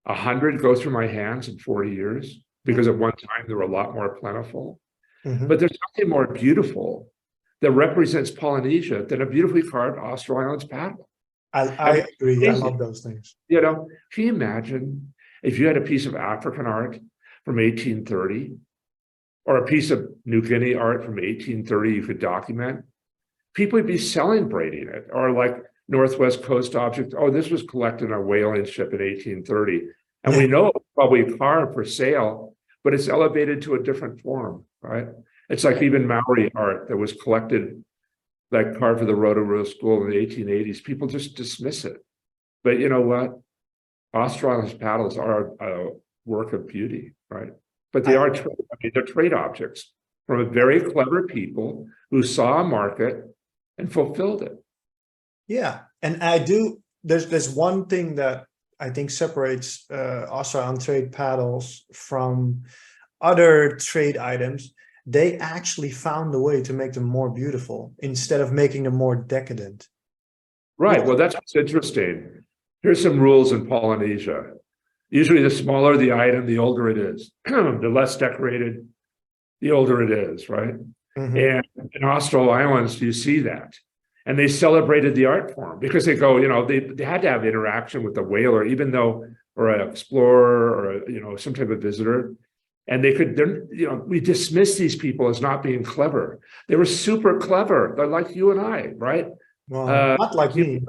100 go through my hands in 40 years, because at one time they were a lot more plentiful. Mhm. But there's nothing more beautiful that represents Polynesia than a beautifully carved Austral Islands paddle. I agree. I Amazing. love those things. Can you imagine if you had a piece of African art from 1830 or a piece of New Guinea art from 1830 you could document? People would be celebrating it. Or like Northwest Coast object, oh, this was collected on a whaling ship in 1830. And we know it's probably carved for sale, but it's elevated to a different form, right? It's like even Maori art that was collected, like carved for the Rotorua School in the 1880s. People just dismiss it. But you know what? Austral Islands paddles are a work of beauty, right? But they are, they're trade objects from very clever people who saw a market and fulfilled it. Yeah, and there's one thing that I think separates Austral Island trade paddles from other trade items. They actually found a way to make them more beautiful instead of making them more decadent. Right. Well, that's what's interesting. Here's some rules in Polynesia. Usually the smaller the item, the older it is. The less decorated, the older it is, right? Mhm. And in Austral Islands, you see that. And they celebrated the art form because they go, they had to have interaction with the whaler, even though, or an explorer, or some type of visitor. And we dismiss these people as not being clever. They were super clever. They're like you and I, right? Well, not like me,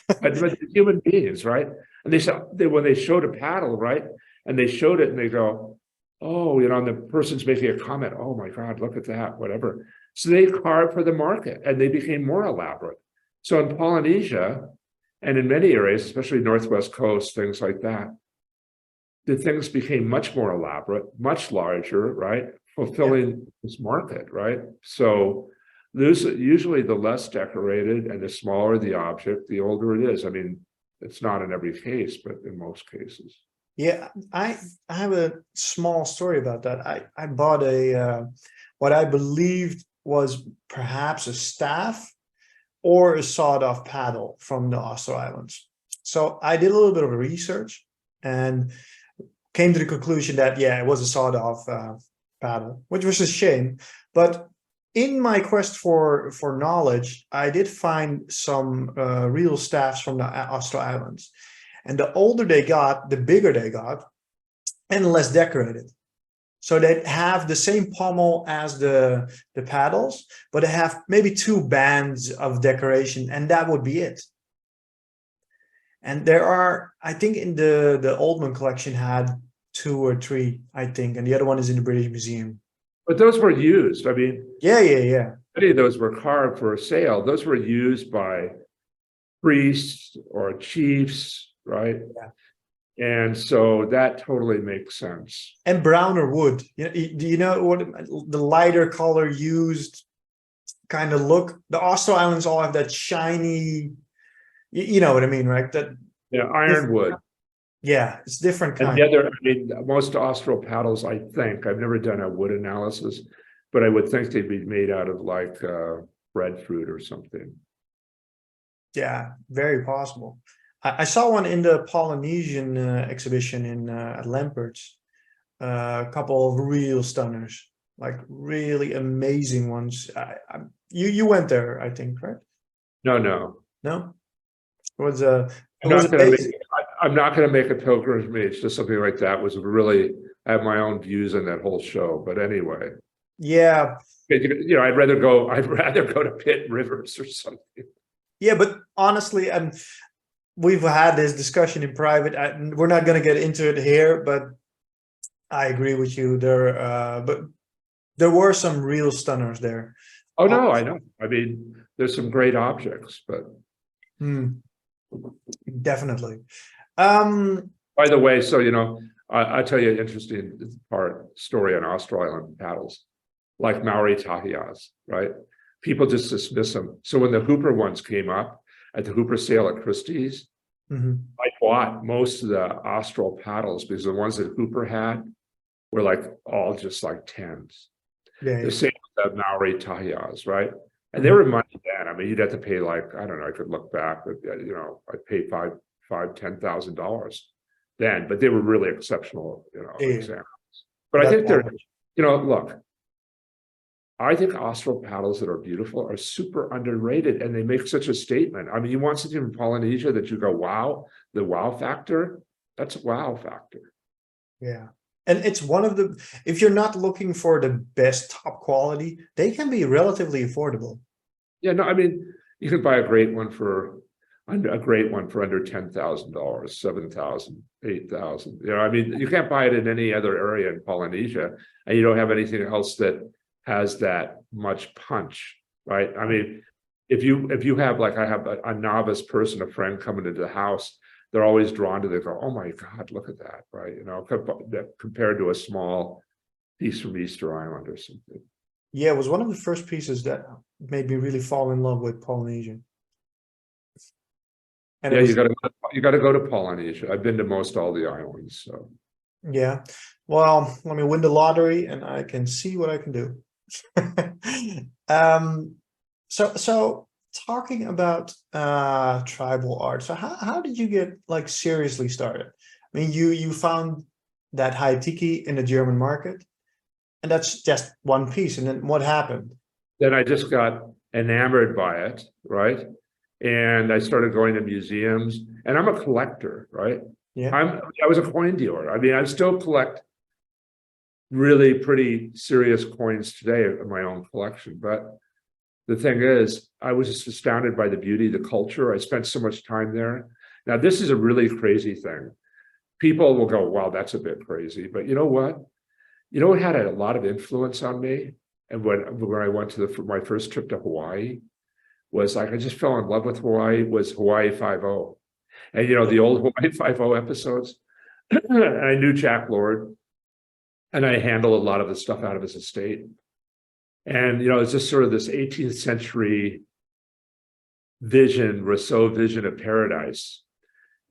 but human beings, right? And when they showed a paddle, right? And they showed it and they go, oh, and the person's making a comment, oh my God, look at that, whatever. So they carved for the market and they became more elaborate. So in Polynesia and in many areas, especially Northwest Coast, things like that, the things became much more elaborate, much larger, right? Fulfilling this market, right? So there's usually the less decorated and the smaller the object, the older it is. I mean, it's not in every case, but in most cases. Yeah, I have a small story about that. I bought a what I believed was perhaps a staff or a sawed-off paddle from the Austral Islands. So I did a little bit of research and came to the conclusion that, yeah, it was a sawed-off paddle, which was a shame. But in my quest for knowledge, I did find some real staffs from the Austral Islands. And the older they got, the bigger they got, and less decorated. So they have the same pommel as the paddles, but they have maybe 2 bands of decoration, and that would be it. And there are, I think in the Oldman collection had 2 or 3, I think, and the other one is in the British Museum. But those were used. I mean, yeah. Many of those were carved for sale. Those were used by priests or chiefs, right? Yeah. And so that totally makes sense. And browner wood. Do you know what the lighter color used kind of look? The Austral Islands all have that shiny, you know what I mean, right? That Ironwood. Yeah, it's different And kind. most Austral paddles, I think, I've never done a wood analysis, but I would think they'd be made out of like breadfruit or something. Yeah, very possible. I saw one in the Polynesian exhibition in at Lampert's. A couple of real stunners, like really amazing ones. You went there, I think, right? No, no. No, it I'm was not gonna make amazing. I'm not gonna make a pilgrimage to something like that. Was really, I have my own views on that whole show. But anyway, Yeah, I'd rather go to Pitt Rivers or something. yeah, but honestly, and we've had this discussion in private. We're not going to get into it here, but I agree with you there. But there were some real stunners there. Oh no, I know. I mean, there's some great objects, but Hmm, definitely. Um, by the way, so I tell you an interesting story on Australian paddles, like Maori Tahias, right? People just dismiss them. So when the Hooper ones came up at the Hooper sale at Christie's, mhm. I bought most of the Austral paddles because the ones that Hooper had were like all just like tens. Yeah, The yeah. same with the Maori Tahias, right? And they Mhm. were money then. I mean, you'd have to pay like, I don't know, I could look back, but I paid $10,000 then, but they were really exceptional, Yeah, examples. But I that think they're, package. look, I think Austral paddles that are beautiful are super underrated and they make such a statement. I mean, you want something from Polynesia that you go, wow, the wow factor, that's a wow factor. Yeah. And it's one of the, if you're not looking for the best top quality, they can be relatively affordable. Yeah, no, I mean, you can buy a great one for under $10,000, 7,000, 8,000. I mean, you can't buy it in any other area in Polynesia, and you don't have anything else that has that much punch, right? I mean, if you have like I have a novice person, a friend coming into the house, they're always drawn to they go, oh my God, look at that, right? Compared to a small piece from Easter Island or something. Yeah, it was one of the first pieces that made me really fall in love with Polynesian. And it Yeah, was, you gotta go to Polynesia. I've been to most all the islands, so. yeah. Well, let me win the lottery and I can see what I can do. um, so talking about tribal art. So how did you get like seriously started? I mean, you found that high tiki in the German market, and that's just one piece. And then what happened? Then I just got enamored by it, right? And I started going to museums, and I'm a collector, right? Yeah. I was a coin dealer. I mean, I still collect really pretty serious coins today in my own collection. But the thing is, I was just astounded by the beauty, the culture. I spent so much time there. Now, this is a really crazy thing. People will go, wow, that's a bit crazy. But you know what? It had a lot of influence on me. And when I went to my first trip to Hawaii, was like I just fell in love with Hawaii. Was Hawaii 5-0, and the old Hawaii 5-0 episodes. And I knew Jack Lord, and I handled a lot of the stuff out of his estate. And it's just sort of this 18th century vision, Rousseau vision of paradise.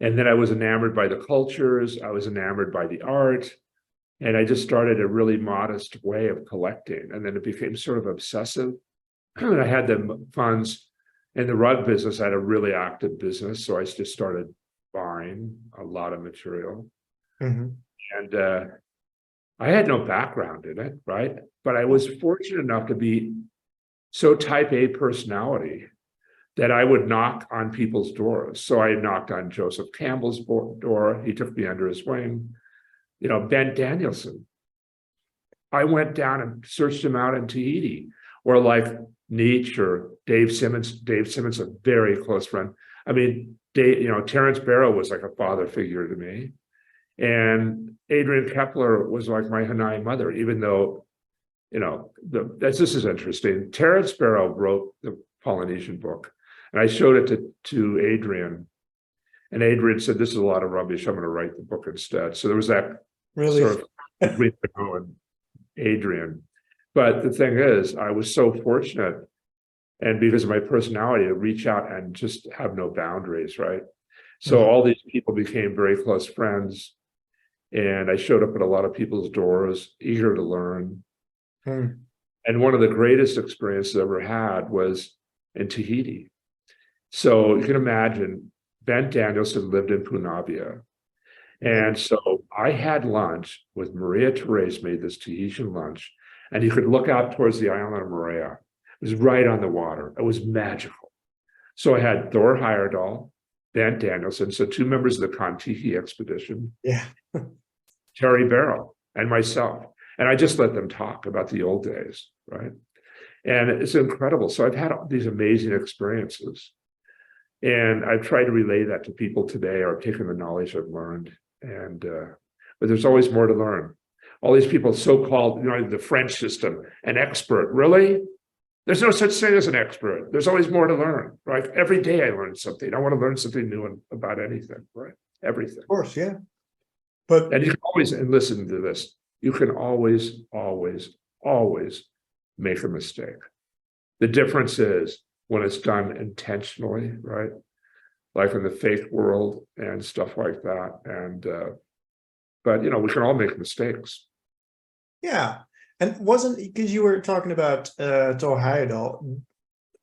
And then I was enamored by the cultures. I was enamored by the art. And I just started a really modest way of collecting. And then it became sort of obsessive. And I had the funds in the rug business. I had a really active business. So I just started buying a lot of material. Mhm. And I had no background in it, right? But I was fortunate enough to be so type A personality that I would knock on people's doors. So I knocked on Joseph Campbell's door. He took me under his wing. Ben Danielson. I went down and searched him out in Tahiti, or like Nietzsche or Dave Simmons. Dave Simmons, a very close friend. I mean, Terrence Barrow was like a father figure to me. And Adrian Kepler was like my Hanai mother, even though, this is interesting. Terrence Barrow wrote the Polynesian book, and I showed it to Adrian. And Adrian said, this is a lot of rubbish. I'm going to write the book instead. So there was that Really? sort of between Barrow and Adrian. But the thing is, I was so fortunate, and because of my personality, to reach out and just have no boundaries, right? So all these people became very close friends. And I showed up at a lot of people's doors, eager to learn. Mhm. And one of the greatest experiences I ever had was in Tahiti. So you can imagine Ben Danielson lived in Punavia. And so I had lunch with Maria Therese, made this Tahitian lunch, and you could look out towards the island of Moorea. It was right on the water. It was magical. So I had Thor Heyerdahl, Ben Danielson, so two members of the Kon-Tiki expedition, Yeah. Terry Barrow, and myself. And I just let them talk about the old days, right? And it's incredible. So I've had all these amazing experiences. And I've tried to relay that to people today, or taken the knowledge I've learned. And but there's always more to learn. All these people, so-called, the French system, an expert, really? There's no such thing as an expert. There's always more to learn, right? Every day I learn something. I want to learn something new about anything, right? Everything. Of course, yeah. But And you can always, and listen to this, you can always, always, always make a mistake. The difference is when it's done intentionally, right? Like in the fake world and stuff like that. And but we can all make mistakes. yeah, and wasn't, because you were talking about Thor Heyerdahl,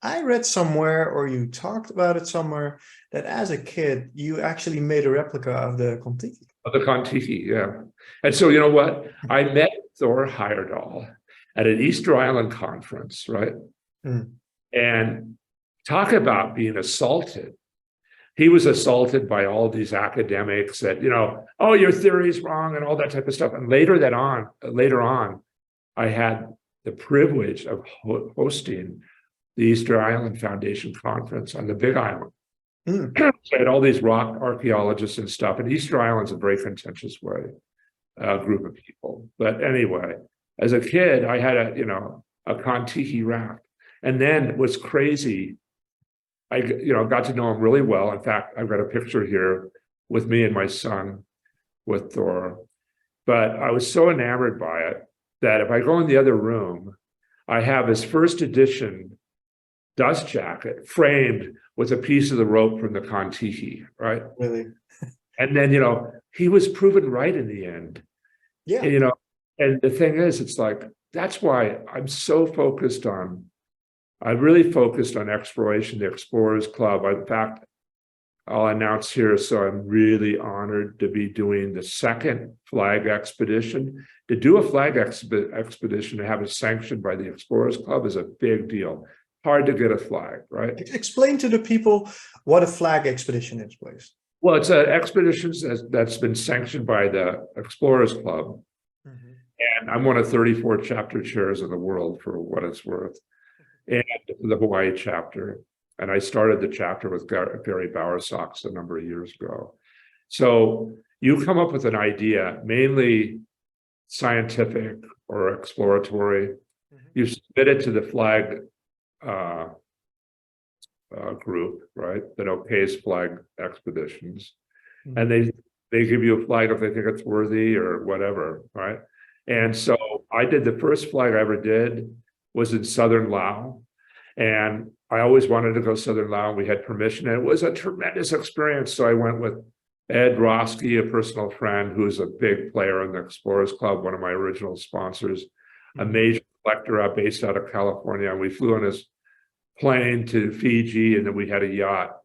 I read somewhere, or you talked about it somewhere, that as a kid you actually made a replica of the Kon-Tiki. Of the Kon-Tiki, yeah. And so you know what? I met Thor Heyerdahl at an Easter Island conference, right? Mm. And talk about being assaulted. He was assaulted by all these academics that, oh, your theory's wrong and all that type of stuff. And later on, I had the privilege of hosting the Easter Island Foundation conference on the Big Island. Mm. So I had all these rock archaeologists and stuff. And Easter Island's a very contentious group of people. But anyway, as a kid, I had a Kon-Tiki raft. And then it was crazy. I got to know him really well. In fact, I've got a picture here with me and my son with Thor. But I was so enamored by it that if I go in the other room, I have his first edition dust jacket framed with a piece of the rope from the Kon-Tiki, right? Really? And then, he was proven right in the end. Yeah. And the thing is, it's like, that's why I really focused on exploration, the Explorers Club. In fact, I'll announce here, so I'm really honored to be doing the second flag expedition. To do a flag expedition, to have it sanctioned by the Explorers Club is a big deal. Hard to get a flag, right? Explain to the people what a flag expedition is, please. Well, it's an expedition that's been sanctioned by the Explorers Club. Mm-hmm. And I'm one of 34 chapter chairs in the world, for what it's worth. And the Hawaii chapter. And I started the chapter with Gary Bowersox a number of years ago. So you come up with an idea, mainly scientific or exploratory. Mm-hmm. You submit it to the flag group, right, that okays flag expeditions. Mm-hmm. And they give you a flag if they think it's worthy or whatever, right? And so I did the first flag I ever did was in southern Laos. And I always wanted to go southern Laos. We had permission, and it was a tremendous experience. So I went with Ed Roski, a personal friend who's a big player in the Explorers Club, one of my original sponsors, a major collector based out of California. And we flew on his plane to Fiji, and then we had a yacht,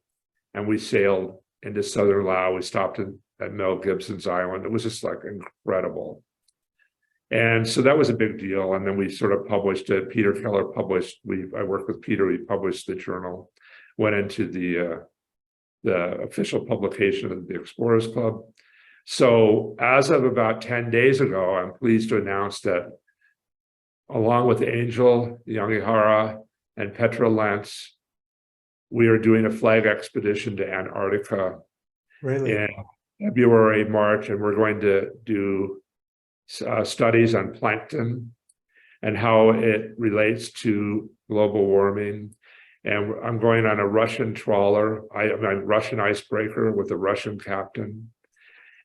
and we sailed into southern Laos. We stopped at Mel Gibson's island. It was just like incredible. And so that was a big deal. And then we sort of published it. Peter Keller published, I worked with Peter, we published the journal, went into the official publication of the Explorers Club. So as of about 10 days ago, I'm pleased to announce that along with Angel Yangihara and Petra Lentz, we are doing a flag expedition to Antarctica. Really? In February, March, and we're going to do studies on plankton and how it relates to global warming. And I'm going on a Russian trawler, a Russian icebreaker with a Russian captain.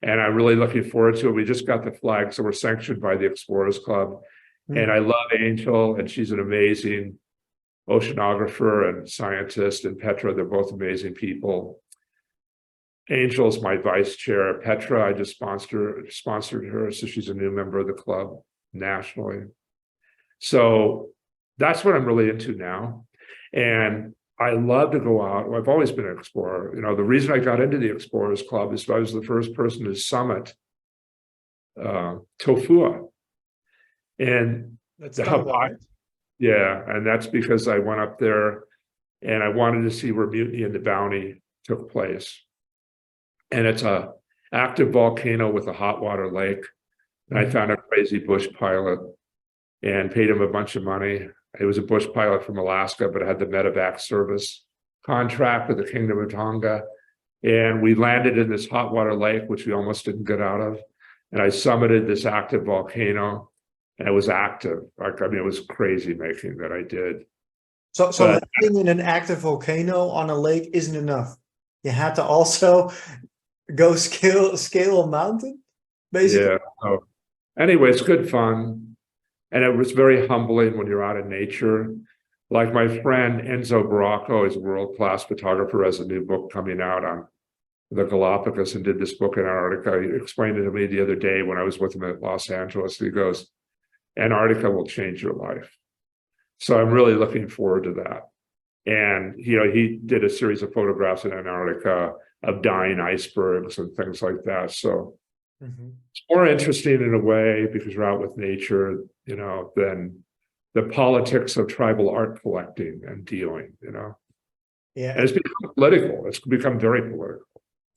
And I'm really looking forward to it. We just got the flag, so we're sanctioned by the Explorers Club. Mm-hmm. And I love Angel, and she's an amazing oceanographer and scientist, and Petra, they're both amazing people. Angel's my vice chair. Petra, I just sponsored her, so she's a new member of the club nationally. So that's what I'm really into now. And I love to go out. I've always been an explorer. The reason I got into the Explorers Club is I was the first person to summit Tofua. And That's the Tonga, Hawaii, right? yeah, and that's because I went up there and I wanted to see where Mutiny and the Bounty took place. And it's a active volcano with a hot water lake. And I found a crazy bush pilot and paid him a bunch of money. It was a bush pilot from Alaska, but had the medevac service contract with the Kingdom of Tonga. And we landed in this hot water lake, which we almost didn't get out of. And I summited this active volcano, and it was active. It was crazy making that I did. So landing in an active volcano on a lake isn't enough. You had to also go scale a mountain, basically. Yeah. So anyway, it's good fun. And it was very humbling when you're out in nature. Like my friend Enzo Baracco is a world-class photographer, has a new book coming out on the Galapagos and did this book in Antarctica. He explained it to me the other day when I was with him at Los Angeles. He goes, Antarctica will change your life. So I'm really looking forward to that. And, he did a series of photographs in Antarctica of dying icebergs and things like that. So it's more interesting in a way because you're out with nature, than the politics of tribal art collecting and dealing, Yeah. And it's become political. It's become very political.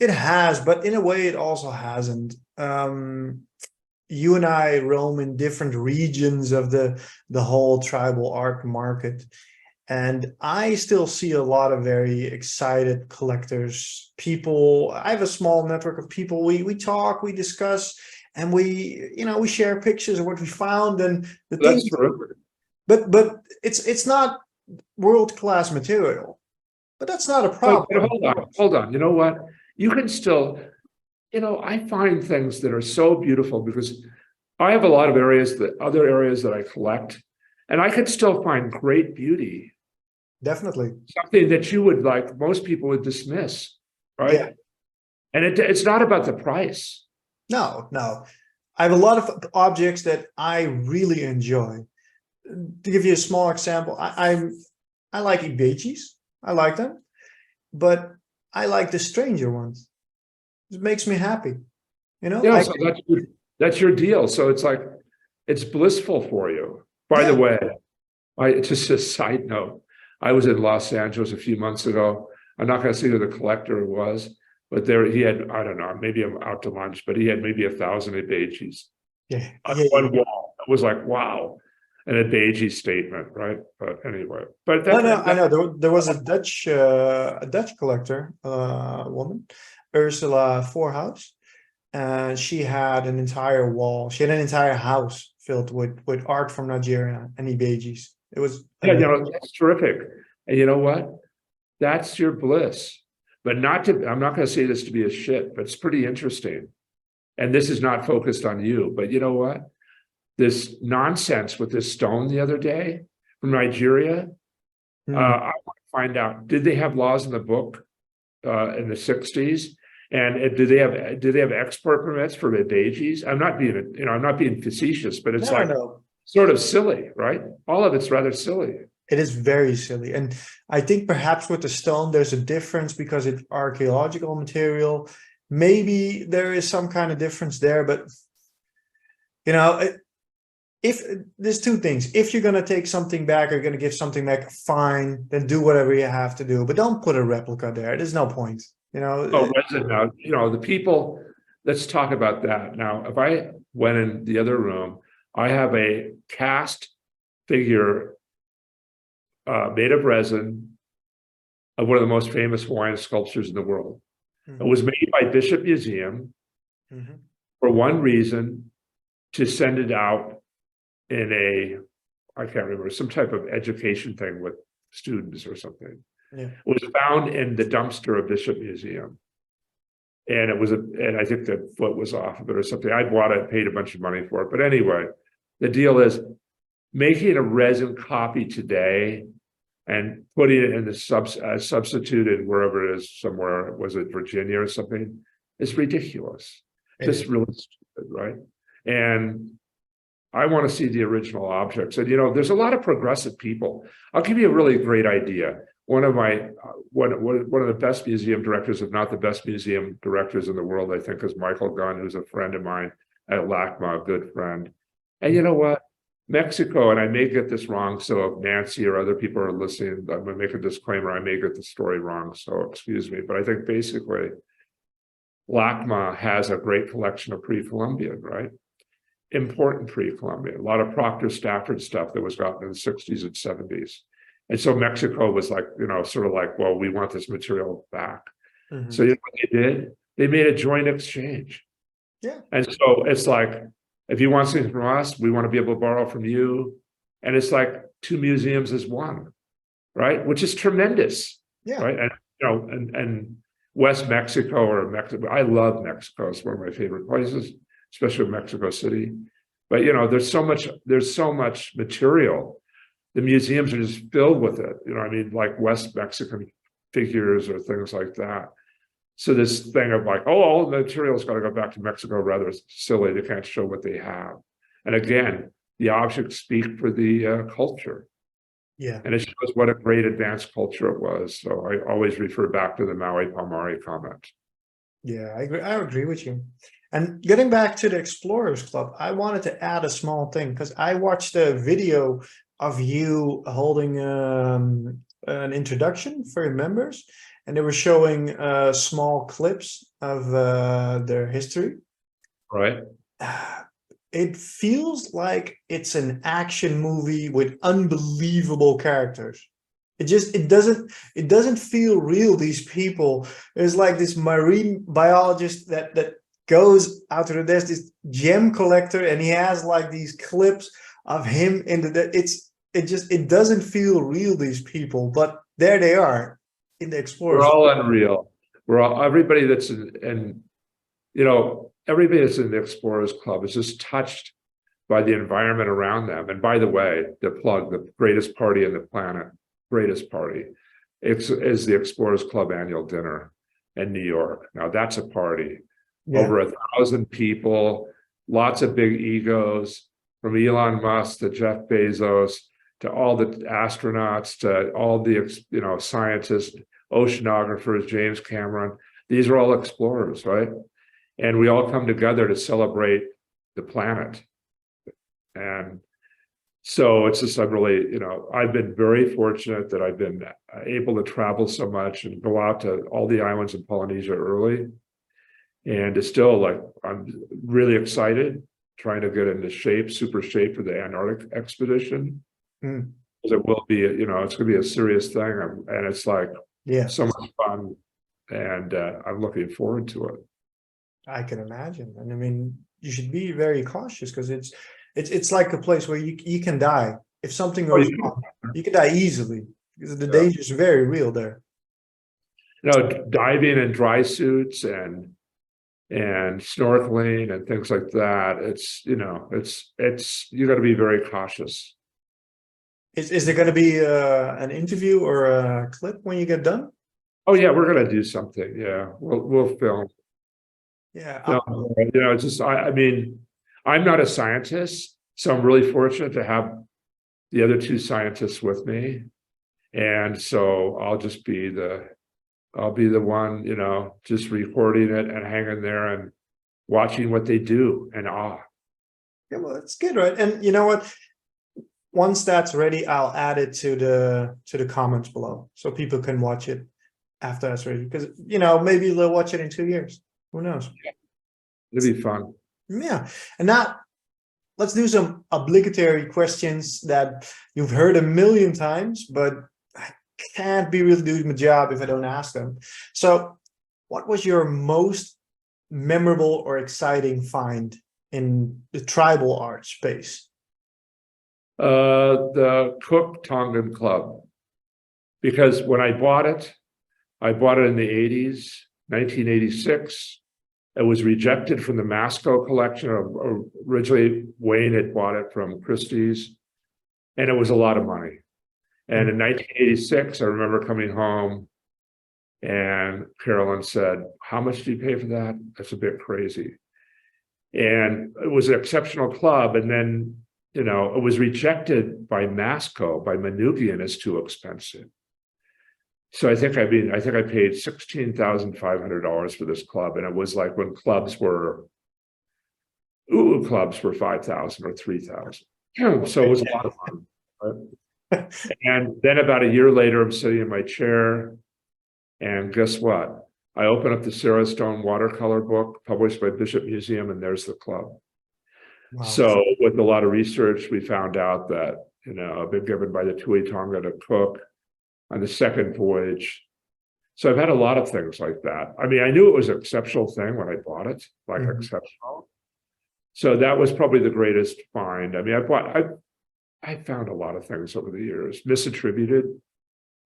It has, but in a way it also hasn't. You and I roam in different regions of the whole tribal art market. And I still see a lot of very excited collectors, people. I have a small network of people. We talk, we discuss, and we share pictures of what we found and the That's things. terrific. But it's not world-class material. But that's not a problem. But hold on. You know what? You can still, I find things that are so beautiful because I have a lot of other areas that I collect, and I can still find great beauty. Definitely. Something that you would most people would dismiss, right? Yeah. And it's not about the price. No. I have a lot of objects that I really enjoy. To give you a small example, I like Ibejis. I like them, but I like the stranger ones. It makes me happy. Yeah, so that's your deal. So it's blissful for you. By the way, just a side note, I was in Los Angeles a few months ago. I'm not going to say who the collector was, but he had, I don't know, maybe I'm out to lunch, but he had maybe 1,000 Ibejis on one wall. It was like, wow, an Ibeji statement, right? But anyway, but I know there was a Dutch collector, woman, Ursula Voorhouse, and she had an entire wall. She had an entire house filled with art from Nigeria and Ibejis. It was that's terrific. And you know what? That's your bliss. But I'm not going to say this to be a shit, but it's pretty interesting. And this is not focused on you, but you know what? This nonsense with this stone the other day from Nigeria. I want to find out, did they have laws in the book in the 60s? And do they have export permits for Ibejis? I'm not being facetious, but it's sort of silly, right? All of it's rather silly. It is very silly. And I think perhaps with the stone, there's a difference because it's archaeological material. Maybe there is some kind of difference there, but if there's two things. If you're going to take something back or you're going to give something back, fine, then do whatever you have to do. But don't put a replica there. There's no point. The people, let's talk about that. Now, if I went in the other room, I have a cast figure made of resin of one of the most famous Hawaiian sculptures in the world. It was made by Bishop Museum for one reason, to send it out in I can't remember, some type of education thing with students or something. Yeah. It was found in the dumpster of Bishop Museum. And and I think the foot was off of it or something. I bought it, paid a bunch of money for it. But anyway, the deal is making a resin copy today and putting it in the substituted wherever it is, somewhere, was it Virginia or something? It's ridiculous. Just really stupid, right? And I want to see the original objects. And there's a lot of progressive people. I'll give you a really great idea. one of my one of the best museum directors, if not the best museum directors in the world, I think, is Michael Gunn, who's a friend of mine at LACMA, a good friend. And you know what? Mexico, and I may get this wrong, so if Nancy or other people are listening, I'm gonna make a disclaimer, I may get the story wrong, so excuse me. But I think basically LACMA has a great collection of pre-Columbian, right? Important pre-Columbian, a lot of Proctor Stafford stuff that was gotten in the 60s and 70s. And so Mexico was like, sort of like, well, we want this material back. Mhm. So you know what they did? They made a joint exchange. Yeah. And so it's like, if you want something from us, we want to be able to borrow from you. And it's like two museums as one, right? Which is tremendous, Yeah. right? And and West Mexico or Mexico, I love Mexico. It's one of my favorite places, especially Mexico City. But there's so much material. The museums are just filled with it. Like West Mexican figures or things like that. So this thing of like, oh, all the material's got to go back to Mexico, rather silly. They can't show what they have. And again, the objects speak for the culture. Yeah. And it shows what a great advanced culture it was. So I always refer back to the Maui Palmari comment. Yeah, I agree with you. And getting back to the Explorers Club, I wanted to add a small thing because I watched a video of you holding an introduction for your members, and they were showing small clips of their history. Right. It feels like it's an action movie with unbelievable characters. It doesn't feel real. These people, there's like this marine biologist that goes out to there's this gem collector, and he has like these clips of him in it doesn't feel real, these people, but there they are in the Explorers. We're all unreal. We're all everybody that's everybody that's in the Explorers Club is just touched by the environment around them. And by the way, the greatest party on the planet, greatest party, is the Explorers Club annual dinner in New York. Now that's a party. Yeah. Over 1,000 people, lots of big egos, from Elon Musk to Jeff Bezos to all the astronauts to all the scientists, oceanographers, James Cameron. These are all explorers, right? And we all come together to celebrate the planet. And so it's just, I've been very fortunate that I've been able to travel so much and go out to all the islands in Polynesia early. And it's still like, I'm really excited, trying to get into super shape for the Antarctic expedition. Mm. Because it will be, it's going to be a serious thing. And it's like, Yeah, so much fun. And I'm looking forward to it. I can imagine. And I mean, you should be very cautious because it's like a place where you can die. If something goes wrong, you can die easily because the danger is very real there. Diving in dry suits and snorkeling and things like that. It's you got to be very cautious. Is there going to be an interview or a clip when you get done? Oh yeah, we're going to do something. Yeah, we'll film. Yeah. It's just I mean, I'm not a scientist, so I'm really fortunate to have the other two scientists with me, and so I'll be the one, just recording it and hanging there and watching what they do in awe. Yeah, well, that's good, right? And you know what? Once that's ready, I'll add it to the comments below so people can watch it after that's ready. Because maybe they'll watch it in 2 years. Who knows? It'll be fun. Yeah. And now let's do some obligatory questions that you've heard a million times, but I can't be really doing my job if I don't ask them. So what was your most memorable or exciting find in the tribal art space? The Cook Tongan Club, because when I bought it in the 80s, 1986. It was rejected from the Masco collection. Originally, Wayne had bought it from Christie's, and it was a lot of money. And in 1986, I remember coming home, and Carolyn said, "How much do you pay for that? That's a bit crazy." And it was an exceptional club, and then it was rejected by Masco, by Manoogian, as too expensive. So I think I paid $16,500 for this club, and it was like when clubs were 5,000 or 3,000. So it was a lot of fun. Right? And then about a year later, I'm sitting in my chair, and guess what? I open up the Sarah Stone watercolor book published by Bishop Museum, and there's the club. Wow. So with a lot of research, we found out that, I've been given by the Tui Tonga to Cook on the second voyage. So I've had a lot of things like that. I mean, I knew it was an exceptional thing when I bought it, like exceptional. So that was probably the greatest find. I mean, I found a lot of things over the years, misattributed.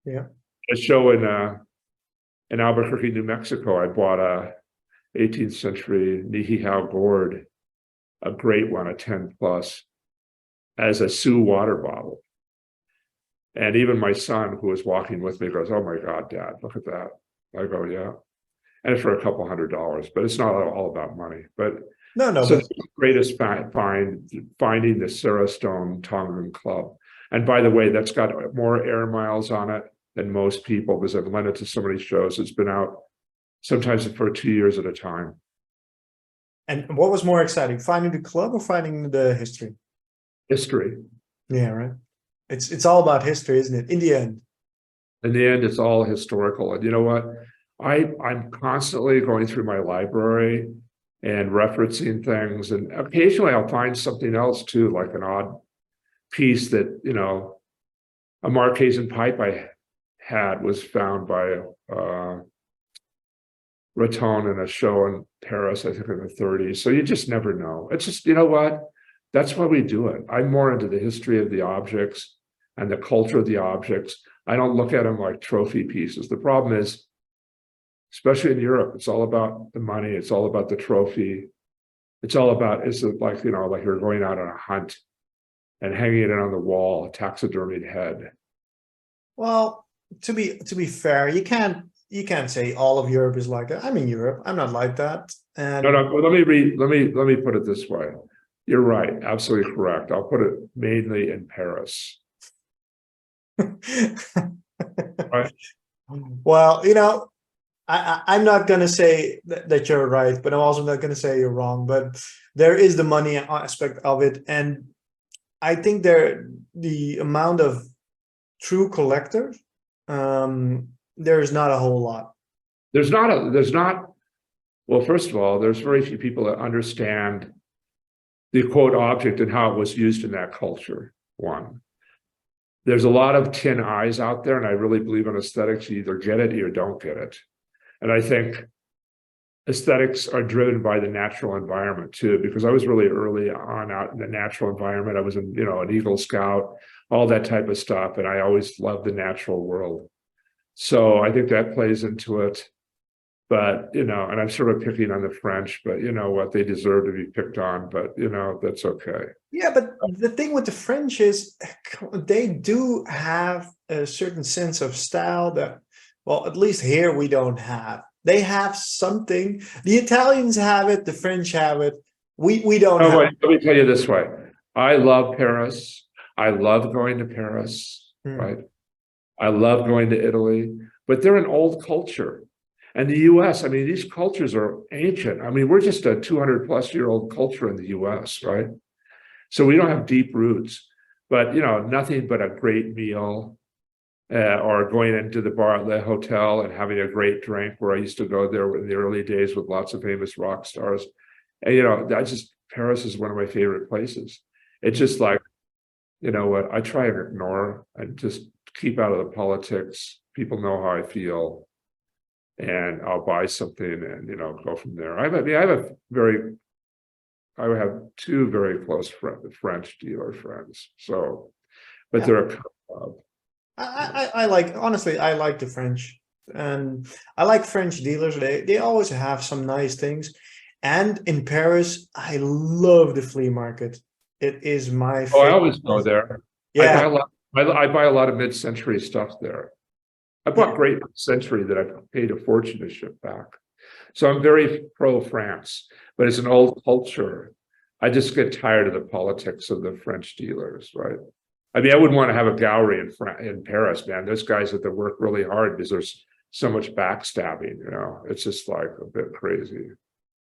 Yeah. A show in Albuquerque, New Mexico, I bought a 18th century Niihau gourd, a great one, a 10 plus, as a Sioux water bottle. And even my son, who was walking with me, goes, "Oh my God, Dad, look at that." I go, "Yeah." And it's for a couple $100, but it's not all about money. But No, so but the greatest finding the Sarah Stone Tongan Club. And by the way, that's got more air miles on it than most people, because I've lent it to so many shows. It's been out sometimes for 2 years at a time. and what was more exciting, finding the club or finding the history? History. Yeah, right. It's all about history, isn't it? In the end. In the end, it's all historical. And you know what? I'm constantly going through my library and referencing things. And occasionally I'll find something else too, like an odd piece that, a Marquesan pipe I had was found by Raton in a show in Paris, I think in the 30s. So you just never know. It's just, you know what? That's why we do it. I'm more into the history of the objects and the culture of the objects. I don't look at them like trophy pieces. The problem is, especially in Europe, it's all about the money. It's all about the trophy. It's all about, is it like, like you're going out on a hunt and hanging it on the wall, a taxidermied head. Well, to be fair, you can't say all of Europe is like that. I'm in Europe. I'm not like that. And No, well, let me put it this way. You're right, absolutely correct. I'll put it mainly in Paris. Right? Well, I'm not going to say that you're right, but I'm also not going to say you're wrong. But there is the money aspect of it. And I think the amount of true collectors, there's not a whole lot. Well, first of all, there's very few people that understand the quote object and how it was used in that culture. One, there's a lot of tin eyes out there, and I really believe in aesthetics. You either get it or you don't get it. And I think aesthetics are driven by the natural environment too, because I was really early on out in the natural environment. I was an Eagle Scout, all that type of stuff. And I always loved the natural world. So I think that plays into it. But, and I'm sort of picking on the French, but you know what, they deserve to be picked on, but that's okay. Yeah, but the thing with the French is they do have a certain sense of style that, well, at least here we don't have. They have something. The Italians have it. The French have it. We don't have it. Let me tell you this way. I love Paris. I love going to Paris, right? I love going to Italy, but they're an old culture. And the US, I mean, these cultures are ancient. I mean, we're just a 200 plus year old culture in the US, right? So we don't have deep roots, but nothing but a great meal or going into the bar at the hotel and having a great drink, where I used to go there in the early days with lots of famous rock stars. And, Paris is one of my favorite places. It's just like, what, I try and ignore and just keep out of the politics. People know how I feel. And I'll buy something and, go from there. I have two very close French dealer friends. So, but Yeah. they're a couple. I like, honestly, I like the French, and I like French dealers. They always have some nice things. And in Paris, I love the flea market. It is my favorite. I always go there. Yeah. I buy a lot of mid-century stuff there. I bought great century that I paid a fortune to ship back. So I'm very pro France, but it's an old culture. I just get tired of the politics of the French dealers, right? I mean, I wouldn't want to have a gallery in Paris, man. Those guys have to work really hard because there's so much backstabbing, you know, it's just like a bit crazy.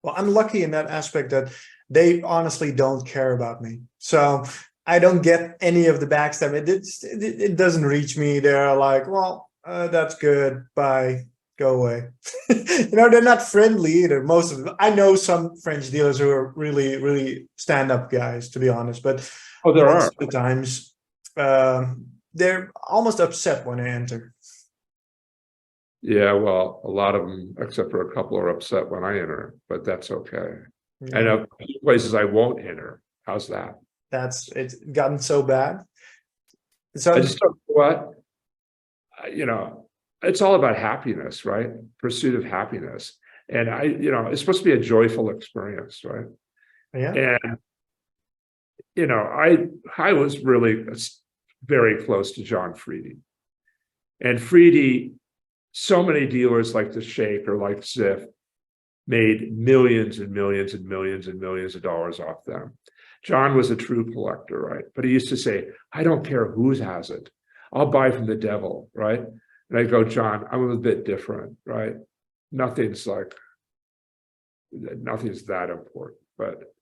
Well, I'm lucky in that aspect that they honestly don't care about me. So I don't get any of the backstab. It doesn't reach me. They're like, well, that's good. Bye. Go away. You know, they're not friendly either. Most of them. I know some French dealers who are really, really stand-up guys, to be honest. But Oh, there most are. of the times, they're almost upset when I enter. Yeah, well, a lot of them, except for a couple, are upset when I enter, but that's okay. Yeah. And of places I won't enter. How's that? It's gotten so bad. So I just don't know what, you know, it's all about happiness, right? Pursuit of happiness. And you know, it's supposed to be a joyful experience, right? yeah. And, you know, I was really very close to John Freedy. And Freedy, so many dealers like the Sheikh or like Ziff made millions and millions and millions and millions of dollars off them. John was a true collector, right? But he used to say, I don't care who has it. I'll buy from the devil, right? And I go, John, I'm a bit different, right? Nothing's that important, but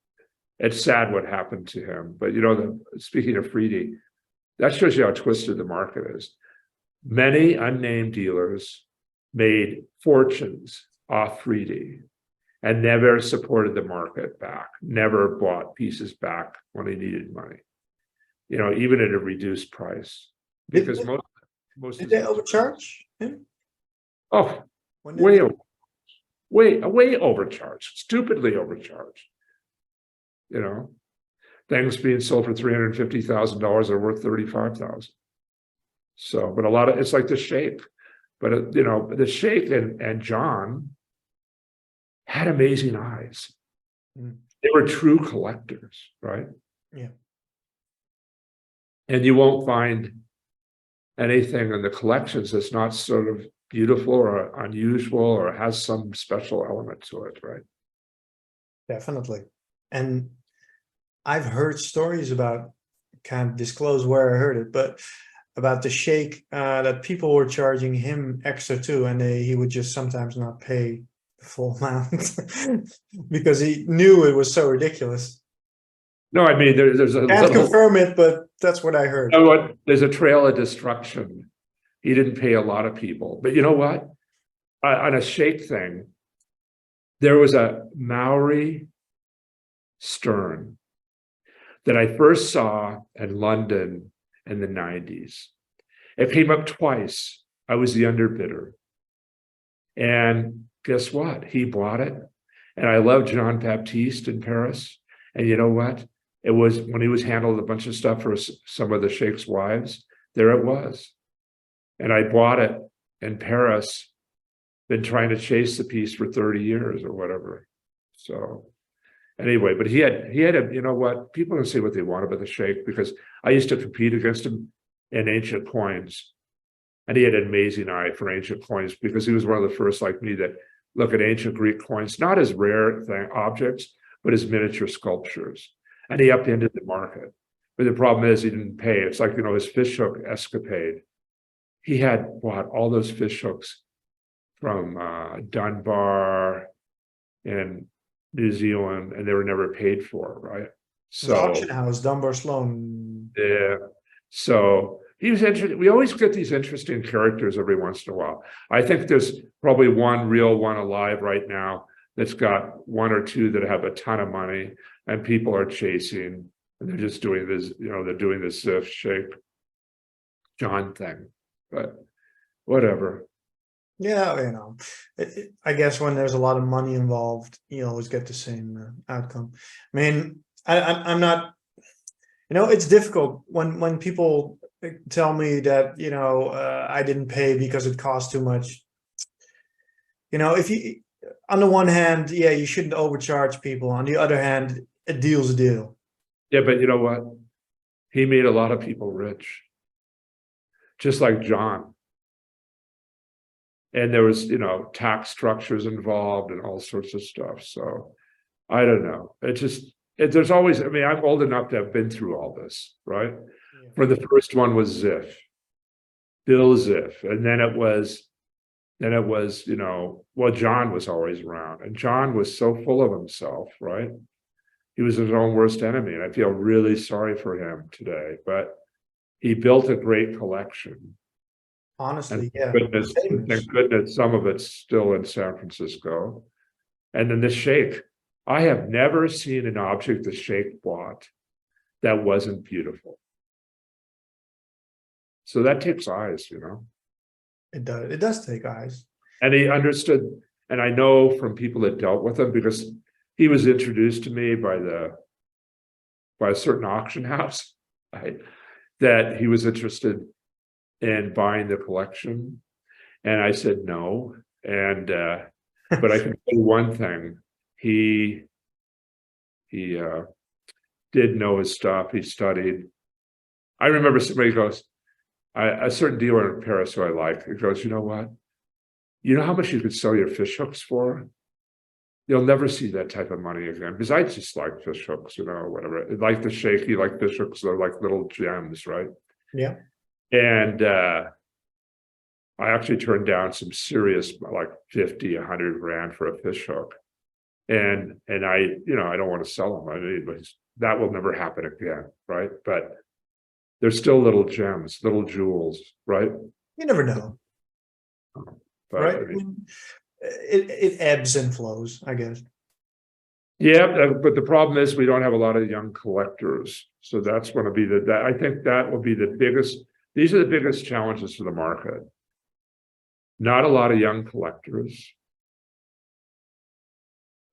it's sad what happened to him. But you know, speaking of Freedy, that shows you how twisted the market is. Many unnamed dealers made fortunes off Freedy and never supported the market back, never bought pieces back when they needed money, you know, even at a reduced price. Because most Did they overcharge him? Oh, When way overcharged, stupidly overcharged. You know, things being sold for $350,000 are worth $35,000. So, but a lot of it's like the Sheikh, but you know, the Sheikh and John had amazing eyes. They were true collectors, right? Yeah. And you won't find anything in the collections that's not sort of beautiful or unusual or has some special element to it, right? Definitely. And I've heard stories about, can't disclose where I heard it, but about the Sheikh, that people were charging him extra too, and he would just sometimes not pay the full amount because he knew it was so ridiculous. No, I mean, there's a Can't little, confirm it, but that's what I heard. you know what? There's a trail of destruction. He didn't pay a lot of people, but you know what? On a Sheikh thing, there was a Maori stern that I first saw in London in the 90s. It came up twice. I was the underbidder. And guess what? He bought it. And I love Jean Baptiste in Paris. And you know what? It was when he was handling a bunch of stuff for some of the Sheikh's wives, there it was. And I bought it in Paris, been trying to chase the piece for 30 years or whatever. So anyway, but he had you know what? People can say what they want about the Sheikh because I used to compete against him in ancient coins. And he had an amazing eye for ancient coins because he was one of the first like me that look at ancient Greek coins, not as rare objects, but as miniature sculptures. And he upended the market. But the problem is he didn't pay. It's like, you know, his fishhook escapade. He had bought all those fishhooks from Dunbar and New Zealand, and they were never paid for, right? So, the auction house, Dunbar Sloan. Yeah. So he was interesting. We always get these interesting characters every once in a while. I think there's probably one real one alive right now that's got one or two that have a ton of money and people are chasing and they're just doing this, you know, they're doing this Sheikh John thing, but whatever. Yeah, you know, I guess when there's a lot of money involved, you always get the same outcome. I mean, I'm not, you know, it's difficult when people tell me that, you know, I didn't pay because it cost too much. You know, if you, on the one hand, yeah, you shouldn't overcharge people. On the other hand, a deal's a deal. Yeah, but you know what? He made a lot of people rich, just like John. And there was, you know, tax structures involved and all sorts of stuff. So I don't know. It just, there's always, I mean, I'm old enough to have been through all this, right? Yeah. For the first one was Ziff, Bill Ziff, and then it was, well, John was always around, and John was so full of himself, right? He was his own worst enemy, and I feel really sorry for him today, but he built a great collection. Honestly, And yeah. thank goodness some of it's still in San Francisco. And then the Sheikh, I have never seen an object the Sheikh bought that wasn't beautiful. So that takes eyes, It does. It does take eyes. And he understood, and I know from people that dealt with him, because he was introduced to me by a certain auction house, right, that he was interested in buying the collection. And I said no. And but I can tell you one thing, he did know his stuff. He studied. I remember somebody goes, a certain dealer in Paris who I like, he goes, you know what? You know how much you could sell your fish hooks for? You'll never see that type of money again. Because I just like fish hooks, whatever. Like the Sheikh, you like fish hooks, they're like little gems, right? Yeah. And I actually turned down some serious, like 50, 100 grand for a fish hook. And I don't want to sell them. I mean, but that will never happen again, right? But they're still little gems, little jewels, right? You never know. But, right? I mean, it ebbs and flows, I guess. yeah, but the problem is we don't have a lot of young collectors. So that's going to be I think that will be the biggest, these are the biggest challenges for the market. Not a lot of young collectors.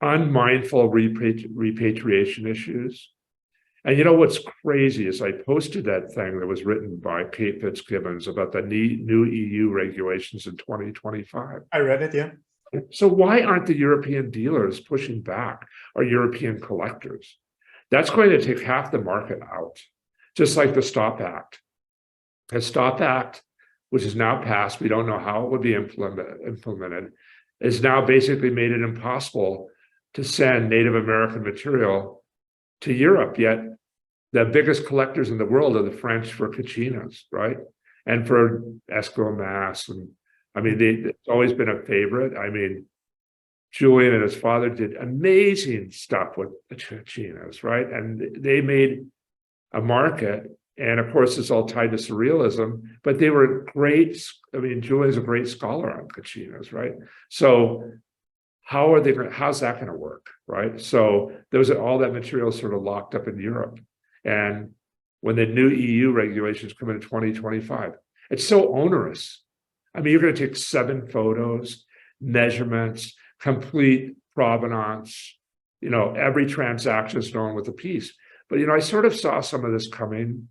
Unmindful repatriation issues. And you know what's crazy is I posted that thing that was written by Kate Fitzgibbons about the new EU regulations in 2025. I read it, yeah. So why aren't the European dealers pushing back, or European collectors? That's going to take half the market out, just like the Stop Act. The Stop Act, which is now passed, we don't know how it would be implemented, is now basically made it impossible to send Native American material to Europe. Yet the biggest collectors in the world are the French for Cachinas, right? And for Esquimaux. And I mean, it's always been a favorite. I mean, Julian and his father did amazing stuff with the Cachinas, right? And they made a market. And of course, it's all tied to surrealism, but they were great. I mean, Julian's a great scholar on Cachinas, right? So how's that going to work, right? So there was all that material sort of locked up in Europe. And when the new EU regulations come in 2025, it's so onerous. I mean, you're going to take 7 photos, measurements, complete provenance, every transaction is known with a piece. But, I sort of saw some of this coming.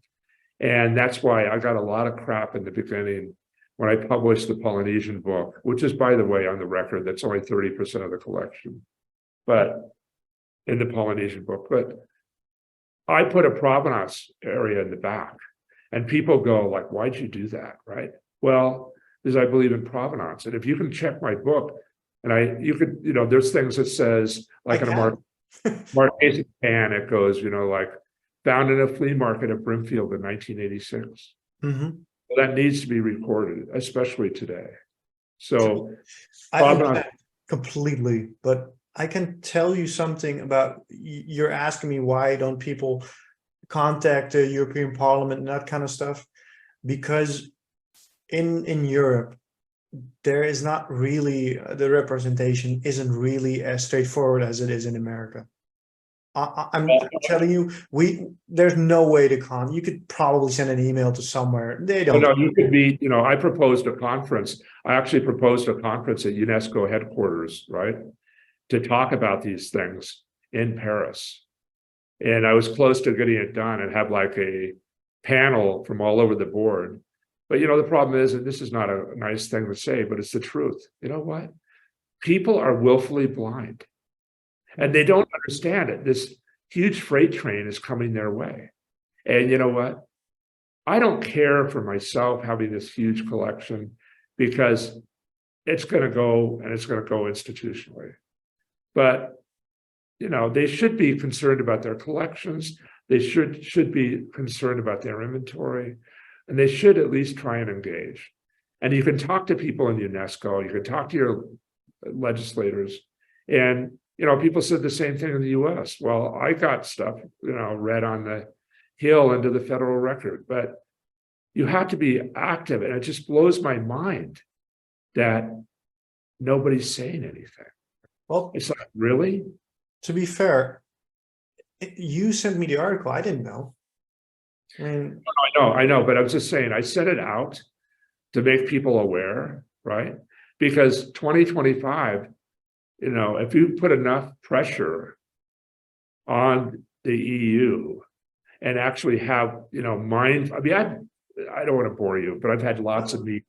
And that's why I got a lot of crap in the beginning when I published the Polynesian book, which is, by the way, on the record, that's only 30% of the collection, but in the Polynesian book. But I put a provenance area in the back, and people go like, why'd you do that, right? Well, because I believe in provenance. And if you can check my book, and you could, there's things that says, like in a Mark Blackburn, it goes, like, found in a flea market at Brimfield in 1986. Mm-hmm. Well, that needs to be recorded, especially today. So I understand completely, but I can tell you something about, you're asking me why don't people contact the European Parliament and that kind of stuff, because in Europe, there is not really, the representation isn't really as straightforward as it is in America. I'm telling you, there's no way to you could probably send an email to somewhere. They don't. No, you could be, I proposed a conference. I actually proposed a conference at UNESCO headquarters, right, to talk about these things in Paris. And I was close to getting it done and have like a panel from all over the board. But, the problem is, and this is not a nice thing to say, but it's the truth. You know what? People are willfully blind. And they don't understand it. This huge freight train is coming their way. And you know what? I don't care for myself having this huge collection, because it's going to go, and it's going to go institutionally. But, they should be concerned about their collections. They should be concerned about their inventory, and they should at least try and engage. And you can talk to people in UNESCO, you can talk to your legislators, and people said the same thing in the US. Well, I got stuff, read on the Hill into the federal record, but you have to be active. And it just blows my mind that nobody's saying anything. Well, It's like, really? to be fair, you sent me the article. I didn't know. I mean, I know, but I was just saying, I sent it out to make people aware, right? Because 2025, if you put enough pressure on the EU and actually have, I mean, I don't want to bore you, but I've had lots of meetings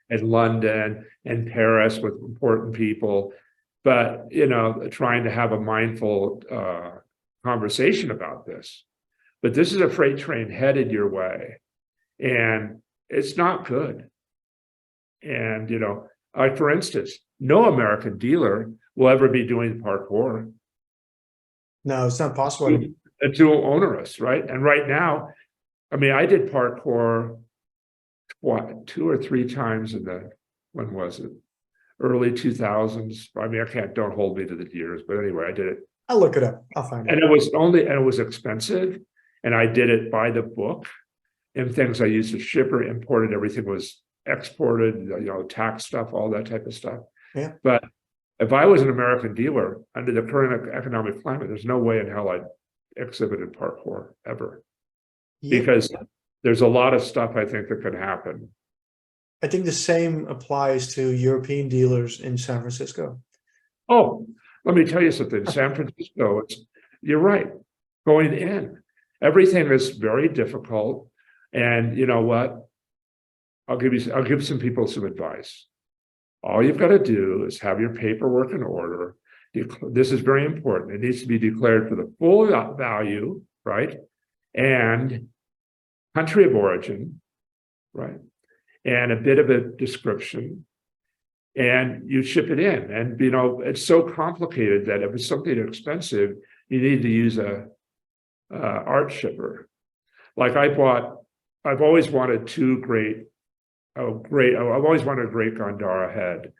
in London and Paris with important people, but, trying to have a mindful conversation about this. But this is a freight train headed your way, and it's not good. And, like, for instance, no American dealer will ever be doing parkour. no, it's not possible. It's too onerous, right? And right now, I mean, I did parkour, what, 2 or 3 times in when was it? Early 2000s. I mean, don't hold me to the years, but anyway, I did it. I'll look it up. I'll find it. And it was expensive. And I did it by the book, and things I used to shipper, imported, everything was exported, tax stuff, all that type of stuff. Yeah. But if I was an American dealer under the current economic climate, there's no way in hell I'd exhibited parkour ever. Yeah. Because there's a lot of stuff I think that could happen. I think the same applies to European dealers in San Francisco. Oh, let me tell you something. San Francisco, you're right. Going in, everything is very difficult. And you know what? I'll give some people some advice. All you've got to do is have your paperwork in order. This is very important. It needs to be declared for the full value, right? And country of origin, right? And a bit of a description. And you ship it in. And, it's so complicated that if it's something expensive, you need to use a art shipper. Like I've always wanted I've always wanted a great Gandhara head,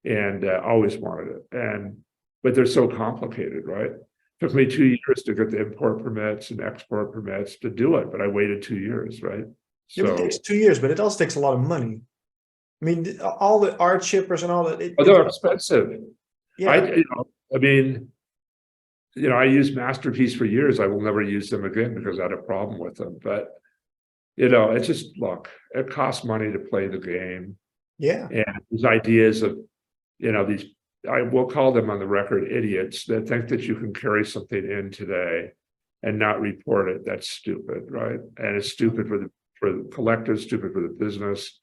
and always wanted it. But they're so complicated, right? It took me 2 years to get the import permits and export permits to do it, but I waited 2 years, right? Yeah, it takes 2 years, but it also takes a lot of money. I mean, all the art shippers and all that. They're expensive. Yeah. I used Masterpiece for years. I will never use them again because I had a problem with them. But it's just, look, it costs money to play the game. Yeah. And these ideas of, these, I will call them on the record idiots that think that you can carry something in today and not report it. That's stupid, right? And it's stupid for the collectors, stupid for the business,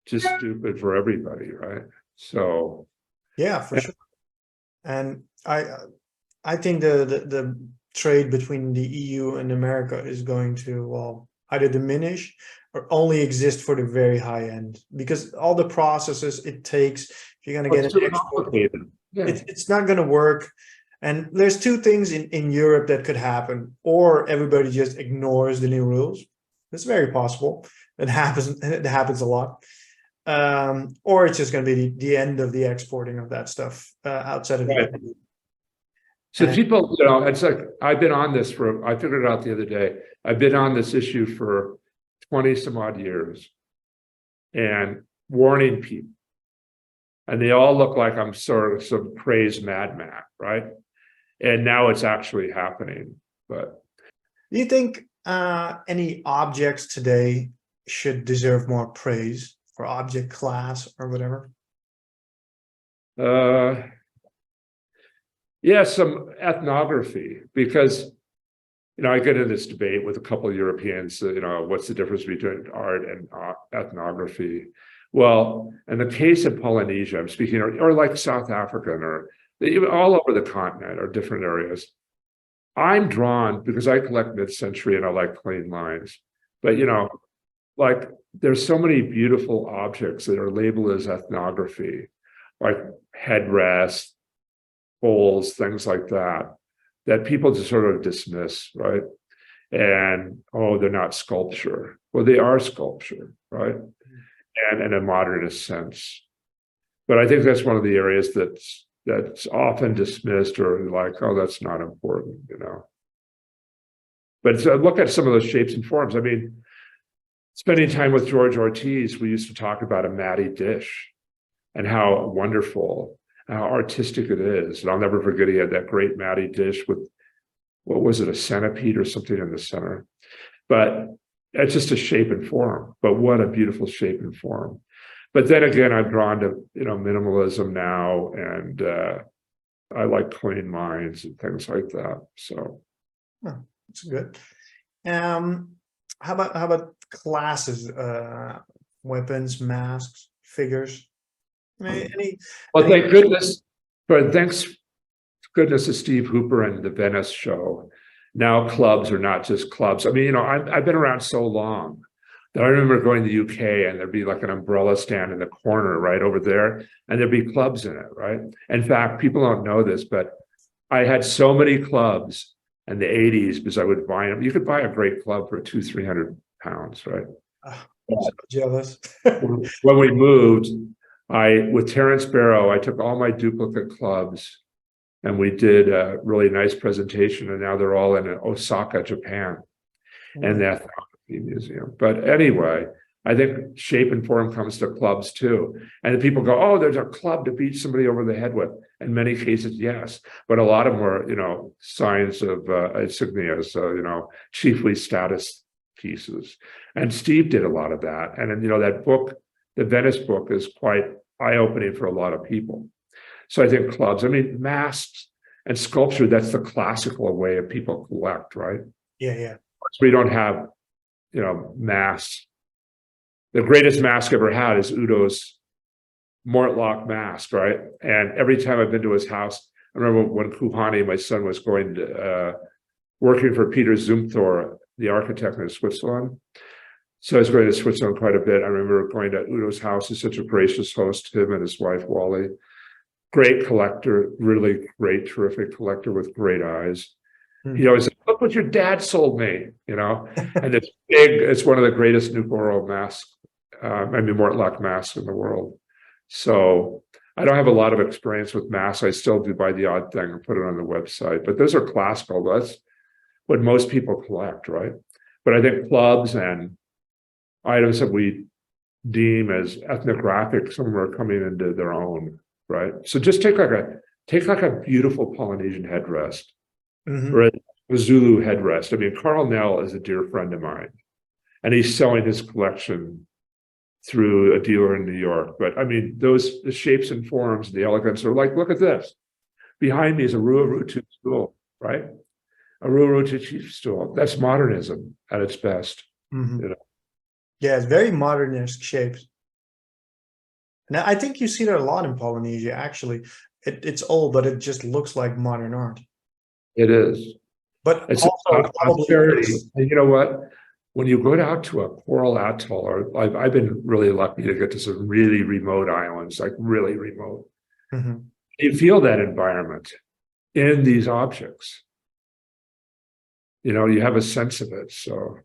just stupid for everybody, right? So yeah, for sure. And I think the trade between the EU and America is going to either diminish or only exist for the very high end, because all the processes it takes, if you're going to get an export, it's not going to work. And there's 2 things in Europe that could happen: or everybody just ignores the new rules. It's very possible. It happens a lot. Or it's just going to be the end of the exporting of that stuff outside of the EU. So people, it's like, I figured it out the other day. I've been on this issue for 20 some odd years and warning people. And they all look like I'm sort of some crazed madman, right? And now it's actually happening. But do you think any objects today should deserve more praise for object class or whatever? Yeah, some ethnography, because I get in this debate with a couple of Europeans. What's the difference between art and ethnography? Well, in the case of Polynesia, I'm speaking, or like South African, or even all over the continent or different areas. I'm drawn because I collect mid-century and I like clean lines. But like, there's so many beautiful objects that are labeled as ethnography, like headrests, bowls, things like that, that people just sort of dismiss, right? And oh, they're not sculpture. Well, they are sculpture, right? And in a modernist sense. But I think that's one of the areas that's often dismissed or like, oh, that's not important, you know. But look at some of those shapes and forms. I mean, spending time with George Ortiz, we used to talk about a Matty dish and how wonderful, how artistic it is. And I'll never forget he had that great Matty dish with, what was it, a centipede or something in the center. But it's just a shape and form. But what a beautiful shape and form. But then again, I'm drawn to, you know, minimalism now, and I like clean minds and things like that. So that's good. How about classes, weapons, masks, figures? Well, thank goodness, but thanks goodness to Steve Hooper and the Venice show. Now clubs are not just clubs. I mean, you know, I've been around so long that I remember going to the UK and there'd be like an umbrella stand in the corner right over there, and there'd be clubs in it, right? In fact, people don't know this, but I had so many clubs in the 80s because I would buy them. You could buy a great club for £200-300, right? I'm so jealous. When we moved, with Terrence Barrow, I took all my duplicate clubs and we did a really nice presentation, and now they're all in Osaka, Japan, and the Ethnography Museum. But anyway, I think shape and form comes to clubs too. And people go, oh, there's a club to beat somebody over the head with. In many cases, yes. But a lot of them are, you know, signs of insignia, so, you know, chiefly status pieces. And Steve did a lot of that. And, you know, that book, the Venice book, is quite eye-opening for a lot of people. So I think clubs, I mean, masks and sculpture, that's the classical way of people collect, right? Yeah. So we don't have, you know, masks. The greatest mask I ever had is Udo's Mortlock mask, right? And every time I've been to his house, I remember when Kuhani, my son, was going to, working for Peter Zumthor, the architect in Switzerland. So I was going to Switzerland quite a bit. I remember going to Udo's house. He's such a gracious host, him and his wife, Wally. Great collector, really great, terrific collector with great eyes. He always said, look what your dad sold me, you know? And it's big, it's one of the greatest Nuporo masks, Mortlock masks in the world. So I don't have a lot of experience with masks. I still do buy the odd thing and put it on the website, but those are classical. That's what most people collect, right? But I think clubs and items that we deem as ethnographic, some of them are coming into their own, right? So just take like a beautiful Polynesian headrest, or a Zulu headrest. I mean, Carl Nell is a dear friend of mine, and he's selling his collection through a dealer in New York. But I mean, the shapes and forms, the elegance are like, look at this. Behind me is a Ruarutu stool, right? A Ruarutu chief stool. That's modernism at its best. You know? Yeah, it's very modernist shapes. Now, I think you see that a lot in Polynesia, actually. It's old, but it just looks like modern art. It is. But it's also probably, and you know what? When you go out to a coral atoll, or I've been really lucky to get to some really remote islands, like really remote. You feel that environment in these objects. You know, you have a sense of it. So,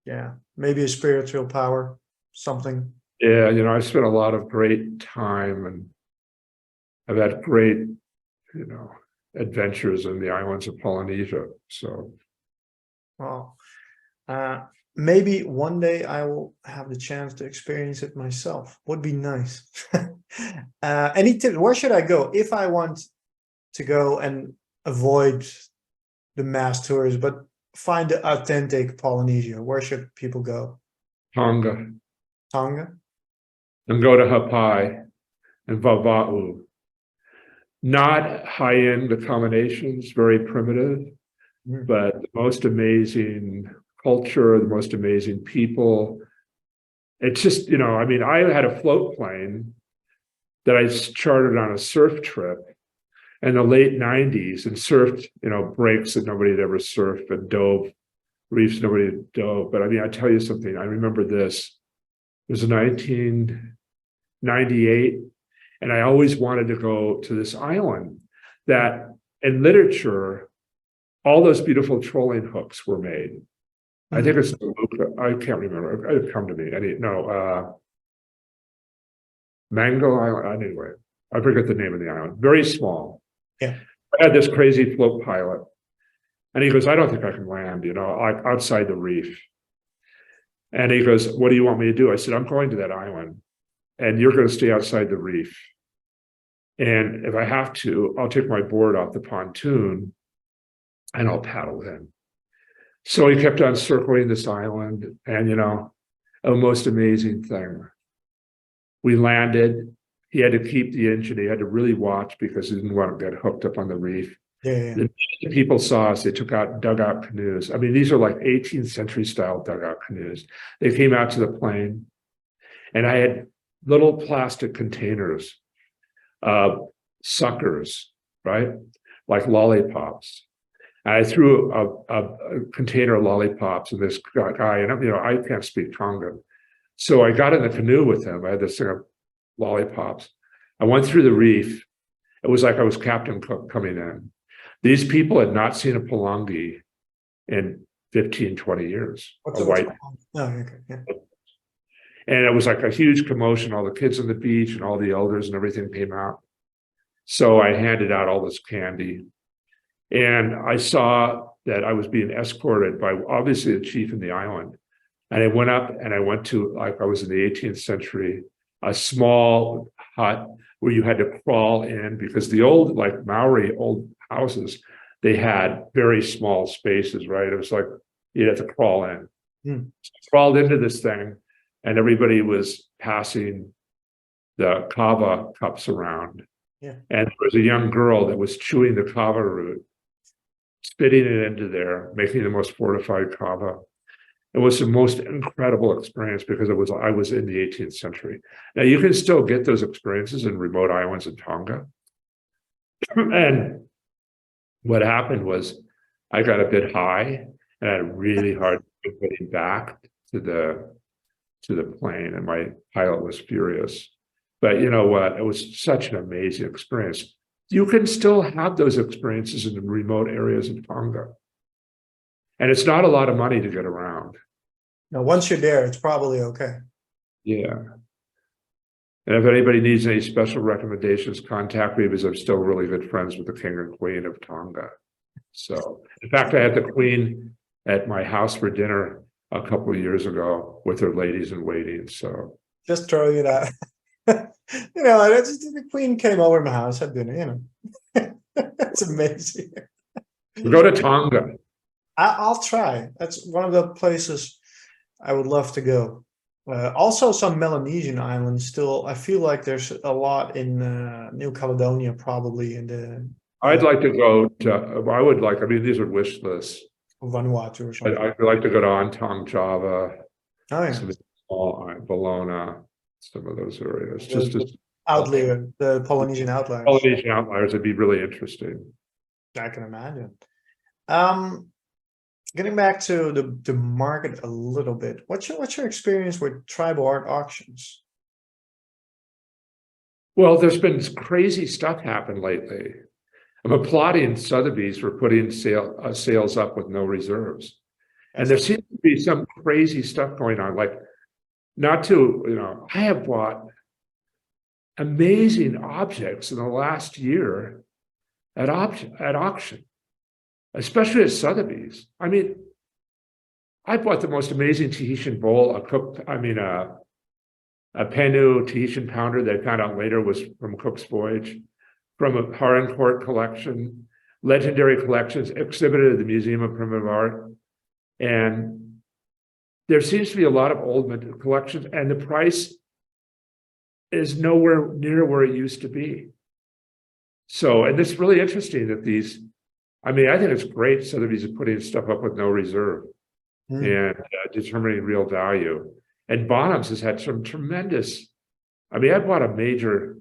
yeah, maybe a spiritual power, something. Yeah, you know, I spent a lot of great time, and I've had great, you know, adventures in the islands of Polynesia. So, well, maybe one day I will have the chance to experience it myself. Would be nice. Any tips? Where should I go if I want to go and avoid the mass tours, but find the authentic Polynesia? Where should people go? Tonga. Tonga? And go to Hapai and Vava'u. Not high-end accommodations, very primitive, but the most amazing culture, the most amazing people. It's just, you know, I mean, I had a float plane that I chartered on a surf trip in the late 90s and surfed, you know, breaks that nobody had ever surfed, and dove reefs nobody had dove. But I mean, I tell you something, I remember this. It was 1998, and I always wanted to go to this island that in literature, all those beautiful trolling hooks were made. I think it's Luca. I can't remember. It'd come to me. Mango Island. Anyway, I forget the name of the island. Very small. Yeah. I had this crazy float pilot, and he goes, "I don't think I can land. Like outside the reef." And he goes, "What do you want me to do?" I said, "I'm going to that island, and you're going to stay outside the reef. And if I have to, I'll take my board off the pontoon, and I'll paddle in." So he kept on circling this island, and a most amazing thing. We landed. He had to keep the engine. He had to really watch because he didn't want to get hooked up on the reef. Yeah. The people saw us. They dug out canoes. I mean, these are like 18th century style dugout canoes. They came out to the plane, and I had little plastic containers, suckers, right, like lollipops. I threw a container of lollipops, and this guy, and I can't speak Tongan. So I got in the canoe with him. I had this thing of lollipops. I went through the reef. It was like I was Captain Cook coming in. These people had not seen a Palangi in 15, 20 years. What's a white. Oh, okay. Yeah. And it was like a huge commotion. All the kids on the beach and all the elders and everything came out. So I handed out all this candy. And I saw that I was being escorted by obviously the chief in the island. And I went up and I went to, like I was in the 18th century, a small hut where you had to crawl in because the old, like Maori old houses, they had very small spaces, right? It was like you had to crawl in. So I crawled into this thing, and everybody was passing the kava cups around. Yeah. And there was a young girl that was chewing the kava root, spitting it into there, making the most fortified kava. It was the most incredible experience because I was in the 18th century. Now you can still get those experiences in remote islands in Tonga. And what happened was I got a bit high and I had a really hard time getting back to the plane, and my pilot was furious. But you know what? It was such an amazing experience. You can still have those experiences in the remote areas of Tonga. And it's not a lot of money to get around. Now, once you're there, it's probably okay. Yeah. And if anybody needs any special recommendations, contact me because I'm still really good friends with the King and Queen of Tonga. So, in fact, I had the Queen at my house for dinner a couple of years ago with her ladies in waiting. So, just throwing it out. The Queen came over to my house, had dinner. It's amazing. Go to Tonga. I'll try. That's one of the places I would love to go. Also, some Melanesian islands. Still, I feel like there's a lot in New Caledonia, probably in the. I'd like to go to. I would like. I mean, these are wish lists. Vanuatu or something. I'd like to go to Ontong, Java. Oh yeah. Some small Bologna, some of those areas. Outlier, the Polynesian outliers. Polynesian outliers would be really interesting. I can imagine. Getting back to the market a little bit, what's your experience with tribal art auctions? Well, there's been crazy stuff happen lately. I'm applauding Sotheby's for putting sales up with no reserves. And there seems to be some crazy stuff going on. Like, I have bought amazing objects in the last year at auction, especially at Sotheby's. I mean, I bought the most amazing Tahitian bowl, a Penu Tahitian pounder that I found out later was from Cook's Voyage, from a Harncourt collection, legendary collections exhibited at the Museum of Primitive Art. And there seems to be a lot of old collections, and the price is nowhere near where it used to be. So, and it's really interesting that I think it's great Sotheby's is putting stuff up with no reserve and determining real value. And Bonhams has had some tremendous, I bought a major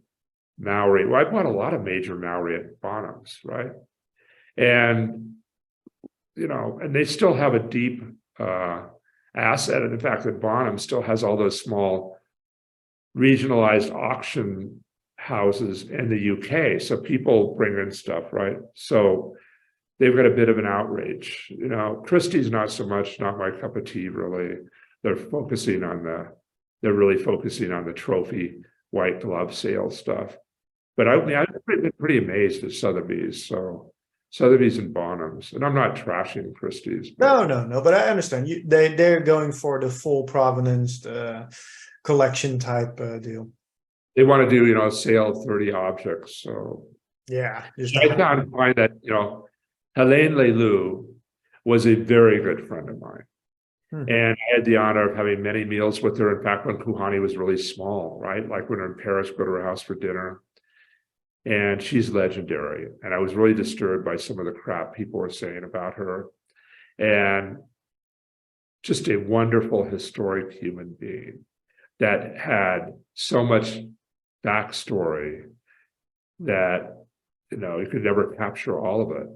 Maori. Well, I bought a lot of major Maori at Bonhams, right? And, and they still have a deep asset. And in fact, that Bonham still has all those small regionalized auction houses in the UK. So people bring in stuff, right? So they've got a bit of an outrage. Christie's not so much, not my cup of tea, really. They're really focusing on the trophy white glove sale stuff. But I've been pretty amazed at Sotheby's. So Sotheby's and Bonhams, and I'm not trashing Christie's. No. But I understand they're going for the full provenance collection type deal. They want to do, sale of 30 objects. So yeah, I find that, Helene Leloup was a very good friend of mine. And I had the honor of having many meals with her. In fact, when Kuhani was really small, right? Like when we're in Paris, go to her house for dinner. And she's legendary. And I was really disturbed by some of the crap people were saying about her. And just a wonderful, historic human being that had so much backstory that, you could never capture all of it.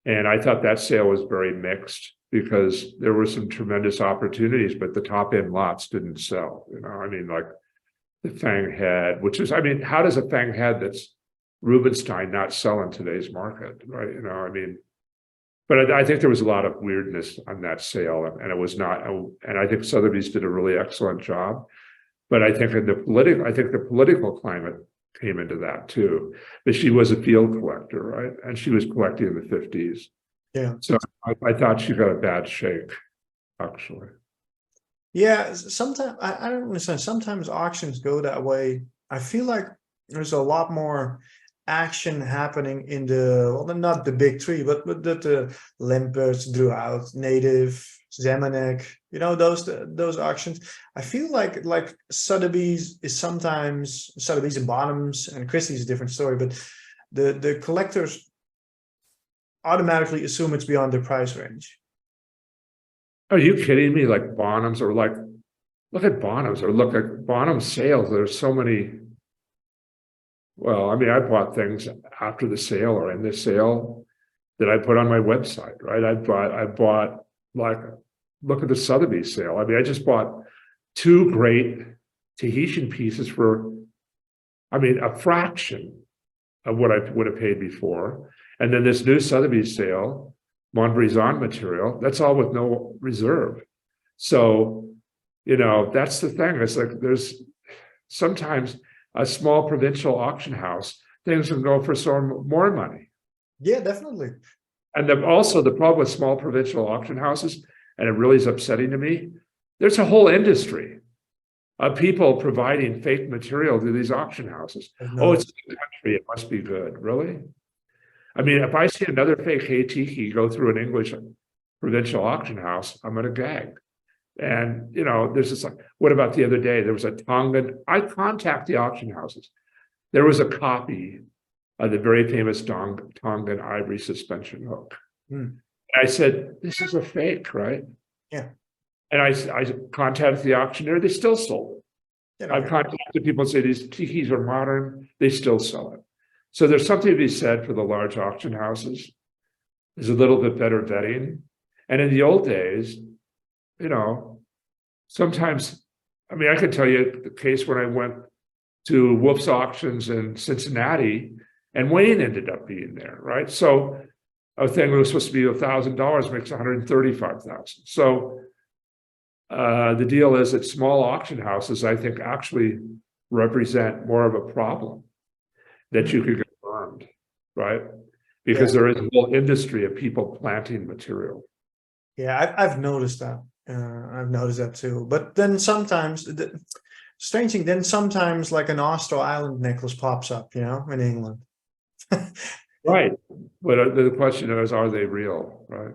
And I thought that sale was very mixed because there were some tremendous opportunities, but the top end lots didn't sell. Like the Fang head, which is, how does a Fang head that's Rubenstein not sell in today's market, right? But I think there was a lot of weirdness on that sale, and it was not. And I think Sotheby's did a really excellent job. But I think the political climate came into that too. But she was a field collector, right? And she was collecting in the 50s. Yeah. So I thought she got a bad shake, actually. Yeah, sometimes I don't understand. Sometimes auctions go that way. I feel like there's a lot more action happening in not the big three, but the Lemperts, Druhout, Native, Zemanek, those auctions. I feel like Sotheby's and Bonhams and Christie's is a different story, but the collectors automatically assume it's beyond their price range. Are you kidding me? Like Bonhams, or look at Bonhams, or look at Bonhams sales. There's so many. Well, I bought things after the sale or in the sale that I put on my website, right? I bought look at the Sotheby's sale. I just bought 2 great Tahitian pieces for, a fraction of what I would have paid before. And then this new Sotheby's sale, Montbrison material, that's all with no reserve. So, that's the thing. It's like there's sometimes a small provincial auction house, things can go for some more money. Yeah, definitely. And also the problem with small provincial auction houses, and it really is upsetting to me, there's a whole industry of people providing fake material to these auction houses. Oh, it's in the country, it must be good. Really? If I see another fake Heitiki go through an English provincial auction house, I'm going to gag. And, there's this, what about the other day? There was a Tongan, I contact the auction houses. There was a copy of the very famous Tongan ivory suspension hook. And I said, this is a fake, right? Yeah. And I contacted the auctioneer, they still sold it. I've contacted people and say these tikis are modern, they still sell it. So there's something to be said for the large auction houses. There's a little bit better vetting. And in the old days, sometimes, I can tell you the case when I went to Wolf's Auctions in Cincinnati, and Wayne ended up being there, right? So a thing that was supposed to be $1,000 makes $135,000. So the deal is that small auction houses, I think, actually represent more of a problem that you could get burned, right? Because there is a whole industry of people planting material. Yeah, I've noticed that. I've noticed that too. But then sometimes, strange thing, then sometimes like an Austro Island necklace pops up, in England. Right. But the question is, are they real, right?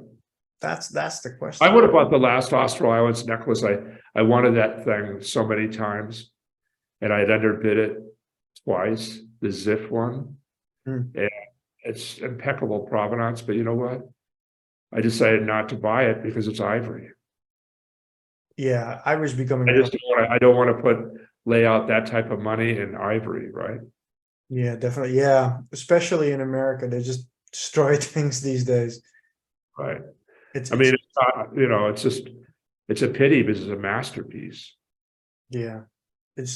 That's the question. I would have bought the last Austro Islands necklace. I wanted that thing so many times, and I had underbid it twice, the Ziff one. And it's impeccable provenance, but you know what? I decided not to buy it because it's ivory. Yeah, ivory's becoming. I don't want to lay out that type of money in ivory, right? Yeah, definitely. Yeah, especially in America, they just destroy things these days. Right. It's not, it's a pity because it's a masterpiece. Yeah,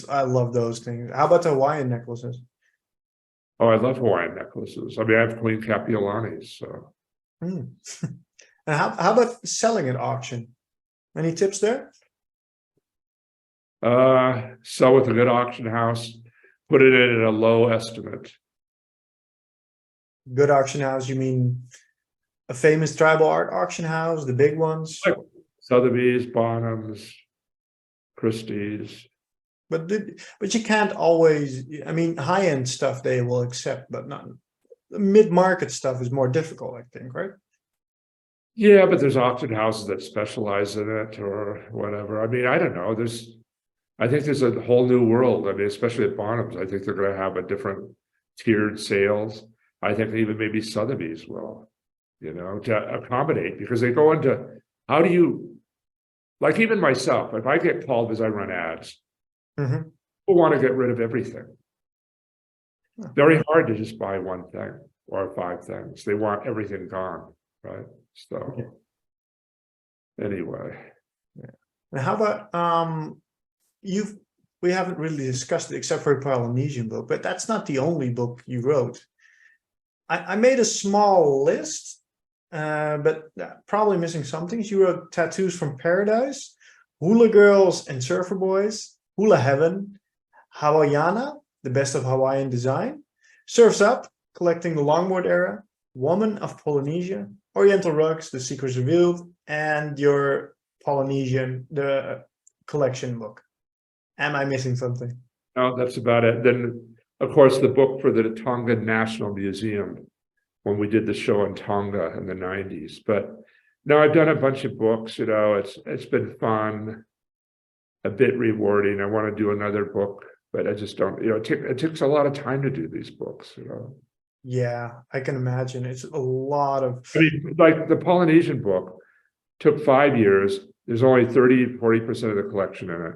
I love those things. How about the Hawaiian necklaces? Oh, I love Hawaiian necklaces. I mean, I have Queen Kapiolani's, so. Hmm. And how about selling at auction? Any tips there? Sell with a good auction house, put it in at a low estimate. Good auction house, you mean a famous tribal art auction house, the big ones? Like Sotheby's, Bonhams, Christie's. But you can't always, I mean, high-end stuff they will accept, but not mid-market stuff is more difficult, I think, right? Yeah, but there's auction houses that specialize in it or whatever. I mean, I don't know. I think there's a whole new world. I mean, especially at Bonhams, I think they're going to have a different tiered sales. I think even maybe Sotheby's will, to accommodate, because they go into, how do you, like even myself, if I get called as I run ads, Mm-hmm. people want to get rid of everything. Very hard to just buy one thing or 5 things. They want everything gone, right? So anyway. And how about we haven't really discussed it except for a Polynesian book, but that's not the only book you wrote. I made a small list, but probably missing something. You wrote Tattoos from Paradise, Hula Girls and Surfer Boys, Hula Heaven, Hawaiiana, the best of Hawaiian design, Surf's Up, collecting the longboard era, Woman of Polynesia, Oriental Rugs, The Secrets Revealed, and your Polynesian, the collection book. Am I missing something? No, that's about it. Then, of course, the book for the Tonga National Museum when we did the show in Tonga in the 90s. But no, I've done a bunch of books, it's been fun, a bit rewarding. I want to do another book, but I just don't, it takes a lot of time to do these books, Yeah, I can imagine. It's a lot of. I mean, like the Polynesian book took 5 years. There's only 40% of the collection in it.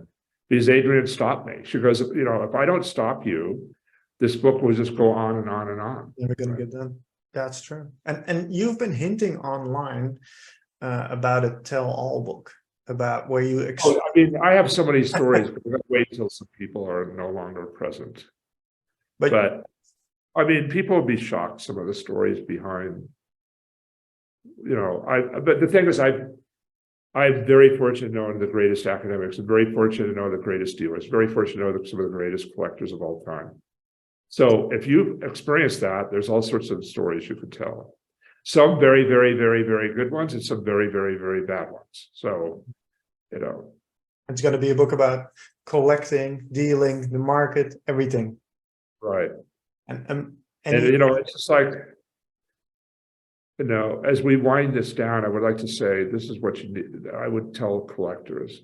Because Adrian stopped me. She goes, if I don't stop you, this book will just go on and on and on. Never gonna get done. That's true. And you've been hinting online about a tell-all book, about where you. I mean, I have so many stories, but I'm gonna wait till some people are no longer present. But I mean, people would be shocked some of the stories behind. But the thing is, I'm very fortunate to know the greatest academics. I'm very fortunate to know the greatest dealers. Very fortunate to know some of the greatest collectors of all time. So if you've experienced that, there's all sorts of stories you could tell. Some very, very, very, very good ones, and some very, very, very bad ones. So, it's going to be a book about collecting, dealing, the market, everything. Right. And it's just like, as we wind this down, I would like to say, this is what you need. I would tell collectors.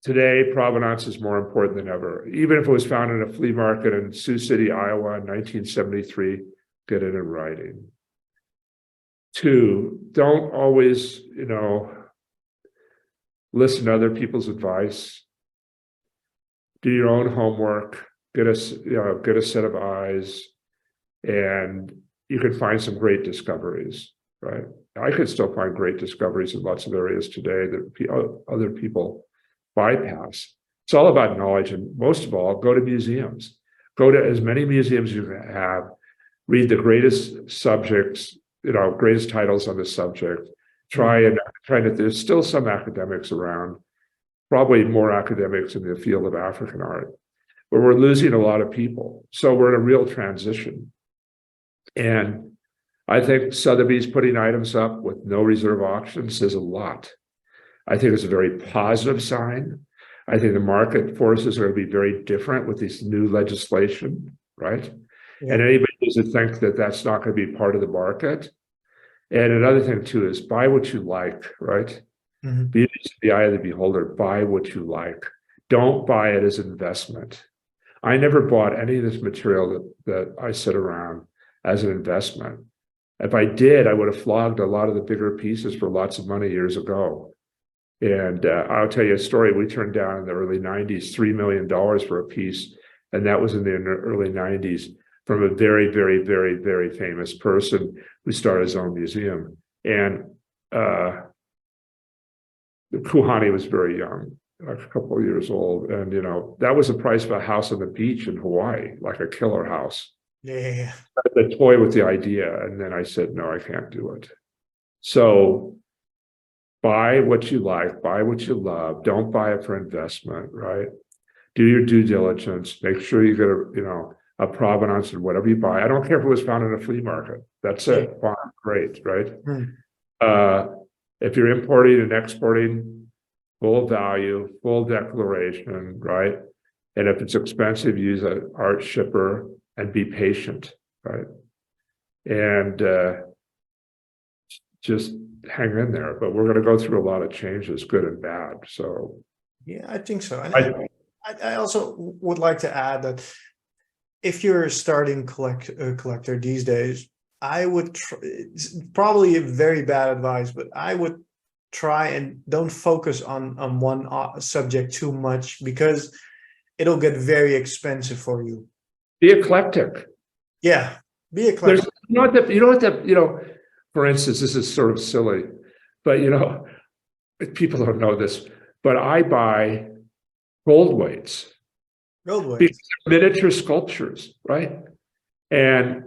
Today, provenance is more important than ever. Even if it was found in a flea market in Sioux City, Iowa in 1973, get it in writing. 2, don't always, listen to other people's advice. Do your own homework, get a set of eyes, and you can find some great discoveries, right? I could still find great discoveries in lots of areas today that other people bypass. It's all about knowledge, and most of all, go to museums. Go to as many museums as you have, read the greatest subjects, greatest titles on the subject. There's still some academics around, probably more academics in the field of African art, but we're losing a lot of people. So we're in a real transition. And I think Sotheby's putting items up with no reserve auction says a lot. I think it's a very positive sign. I think the market forces are going to be very different with this new legislation, right? Yeah. And anybody doesn't think that that's not going to be part of the market. And another thing too is buy what you like, right? Mm-hmm. Beauty is the eye of the beholder. Buy what you like. Don't buy it as investment. I never bought any of this material that I sit around as an investment. If I did, I would have flogged a lot of the bigger pieces for lots of money years ago. And I'll tell you a story. We turned down in the early 90s, $3 million for a piece. And that was in the early 90s from a very, very, very, very famous person who started his own museum. And Kuhani was very young. like a couple of years old, and that was the price of a house on the beach in Hawaii, like a killer house. Yeah. The toy with the idea, and then I said, no, I can't do it. So buy what you like, buy what you love. Don't buy it for investment, right? Do your due diligence. Make sure you get a provenance of whatever you buy. I don't care if it was found in a flea market. That's Yeah. it. Fine, great, right? Mm. If you're importing and exporting, full value, full declaration, right? And if it's expensive, use an art shipper and be patient, right? And just hang in there. But we're going to go through a lot of changes, good and bad. So Yeah, I think so. And I also would like to add that if you're a starting collector these days, I would it's probably a very bad advice, but I would try and don't focus on one subject too much, because it'll get very expensive for you. be eclectic. Yeah, be There's eclectic. for instance, this is sort of silly, but people don't know this, but I buy gold weights. Gold weight. Because they're miniature sculptures, right? And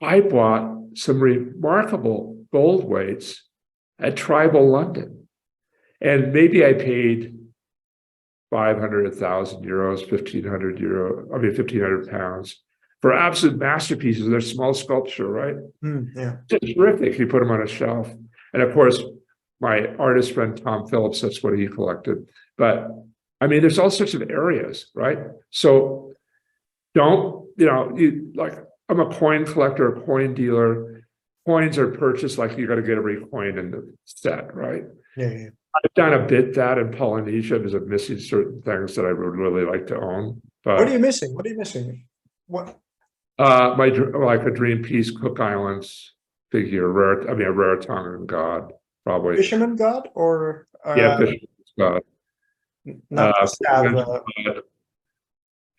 I bought some remarkable gold weights at Tribal London. And maybe I paid 500, 1,000 euros, 1,500 euro, 1,500 pounds for absolute masterpieces. They're small sculpture, right? Yeah. It's terrific. You put them on a shelf. And of course, my artist friend, Tom Phillips, that's what he collected. But I mean, there's all sorts of areas, right? So don't, I'm a coin collector, a coin dealer. Coins are purchased like you got to get every coin in the set, right? Yeah. I've done a bit that in Polynesia because I'm missing certain things that I would really like to own. But What are you missing? What are you missing? What? like a Dream Piece Cook Islands figure, a Rarotongan god, probably. Fisherman god or Yeah, Fisherman's god. not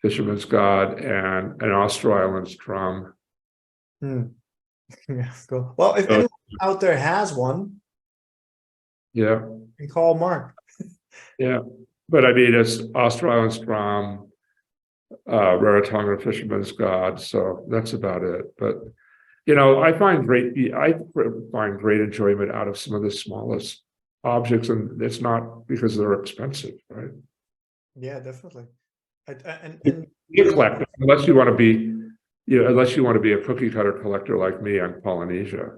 Fisherman's god and an Austro Islands drum. Yeah, cool. Well, if anyone out there has one, Yeah, you can call Mark. yeah. But I mean, it's Austro Islands drum, Rarotonga Fisherman's god. So that's about it. But I find great enjoyment out of some of the smallest objects, and it's not because they're expensive, right? Yeah, definitely. And You collect, unless you want to be, a cookie cutter collector like me on Polynesia.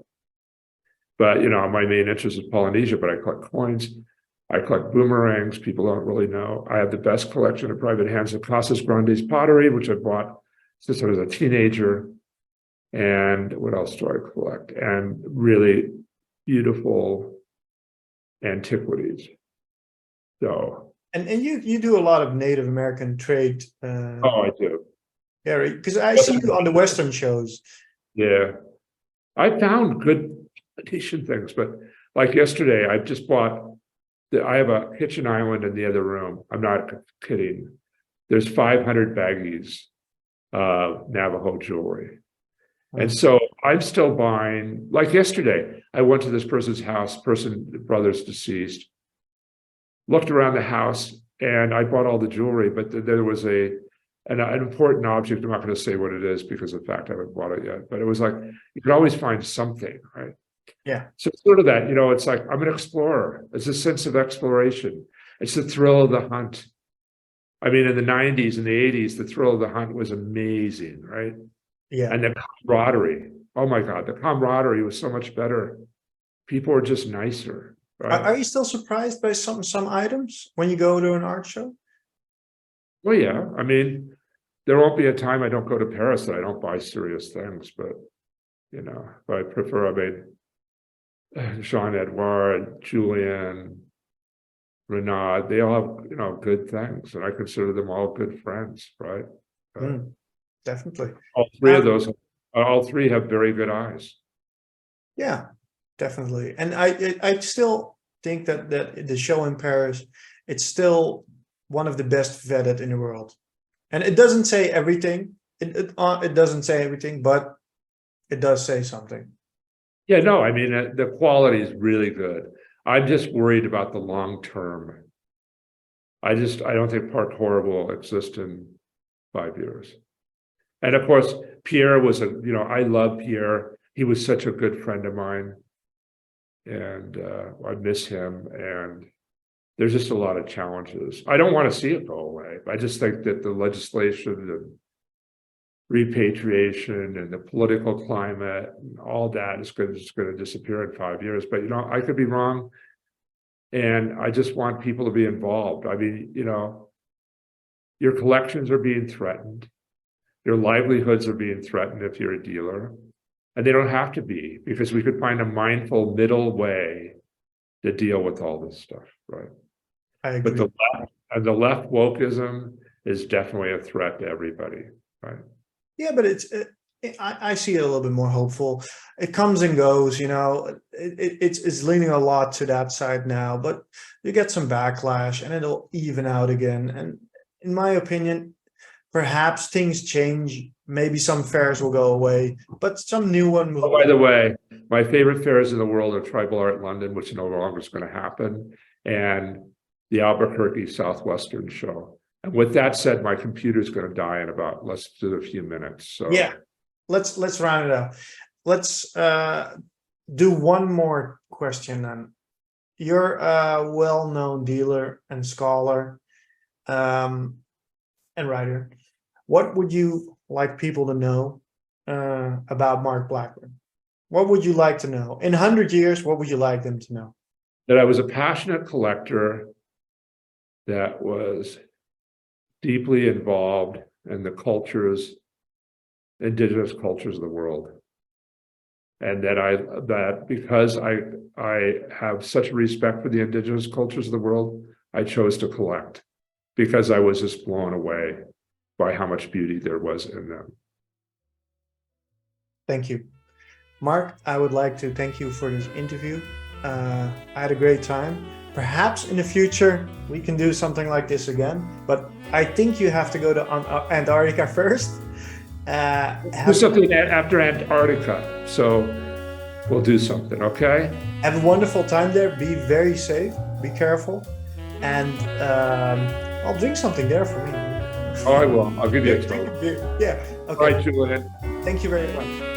But my main interest is Polynesia, but I collect coins. I collect boomerangs. People don't really know. I have the best collection of private hands of Casas Grandes pottery, which I bought since I was a teenager. And what else do I collect? And really beautiful antiquities. So. And you do a lot of Native American trade. I do. Yeah, right? Because I see you on the Western shows. Yeah, I found good edition things, but like yesterday, I just bought. I have a kitchen island in the other room. I'm not kidding. There's 500 baggies of Navajo jewelry. And so I'm still buying, like yesterday, I went to this person's house, brother's deceased, looked around the house, and I bought all the jewelry, but there was an important object. I'm not going to say what it is because of the fact I haven't bought it yet, but it was like, you could always find something, right? Yeah. So it's sort of that, it's like, I'm an explorer. It's a sense of exploration. It's the thrill of the hunt. I mean, in the 90s and the 80s, the thrill of the hunt was amazing, right? Yeah. And the camaraderie. Oh my God, the camaraderie was so much better. People were just nicer, right? Are you still surprised by some items when you go to an art show? Well, yeah. I mean, there won't be a time I don't go to Paris that I don't buy serious things, but I prefer, Jean Edouard, Julian, Renaud, they all have, good things, and I consider them all good friends, right? Definitely. All three have very good eyes. Yeah, definitely. And I still think that the show in Paris, it's still one of the best vetted in the world. And it doesn't say everything. It doesn't say everything, but it does say something. Yeah, no, I mean, the quality is really good. I'm just worried about the long term. I don't think parkour will exist in 5 years. And of course, Pierre was I love Pierre. He was such a good friend of mine, and I miss him. And there's just a lot of challenges. I don't want to see it go away. I just think that the legislation and repatriation and the political climate and all that is going to disappear in 5 years. But I could be wrong. And I just want people to be involved. I mean, your collections are being threatened. Your livelihoods are being threatened if you're a dealer. And they don't have to be, because we could find a mindful middle way to deal with all this stuff, right? I agree. But the left wokeism is definitely a threat to everybody, right? Yeah, but I see it a little bit more hopeful. It comes and goes, it's leaning a lot to that side now, but you get some backlash and it'll even out again. And in my opinion, perhaps things change. Maybe some fairs will go away, but some new one will. Oh, by the way, my favorite fairs in the world are Tribal Art London, which no longer is going to happen, and the Albuquerque Southwestern Show. And with that said, my computer is going to die in about less than a few minutes. So yeah, let's round it up. Let's do one more question then. You're a well-known dealer and scholar and writer. What would you like people to know about Mark Blackburn? What would you like to know? In 100 years, what would you like them to know? That I was a passionate collector that was deeply involved in the indigenous cultures of the world. And that because I have such a respect for the indigenous cultures of the world, I chose to collect, because I was just blown away by how much beauty there was in them. Thank you. Mark, I would like to thank you for this interview. I had a great time. Perhaps in the future, we can do something like this again, but I think you have to go to Antarctica first. Do something after Antarctica, so we'll do something, okay? Have a wonderful time there. Be very safe, be careful, and I'll drink something there for me. Oh, I will. I'll give you a toast. Yeah, okay. All right, Julian. Thank you very much.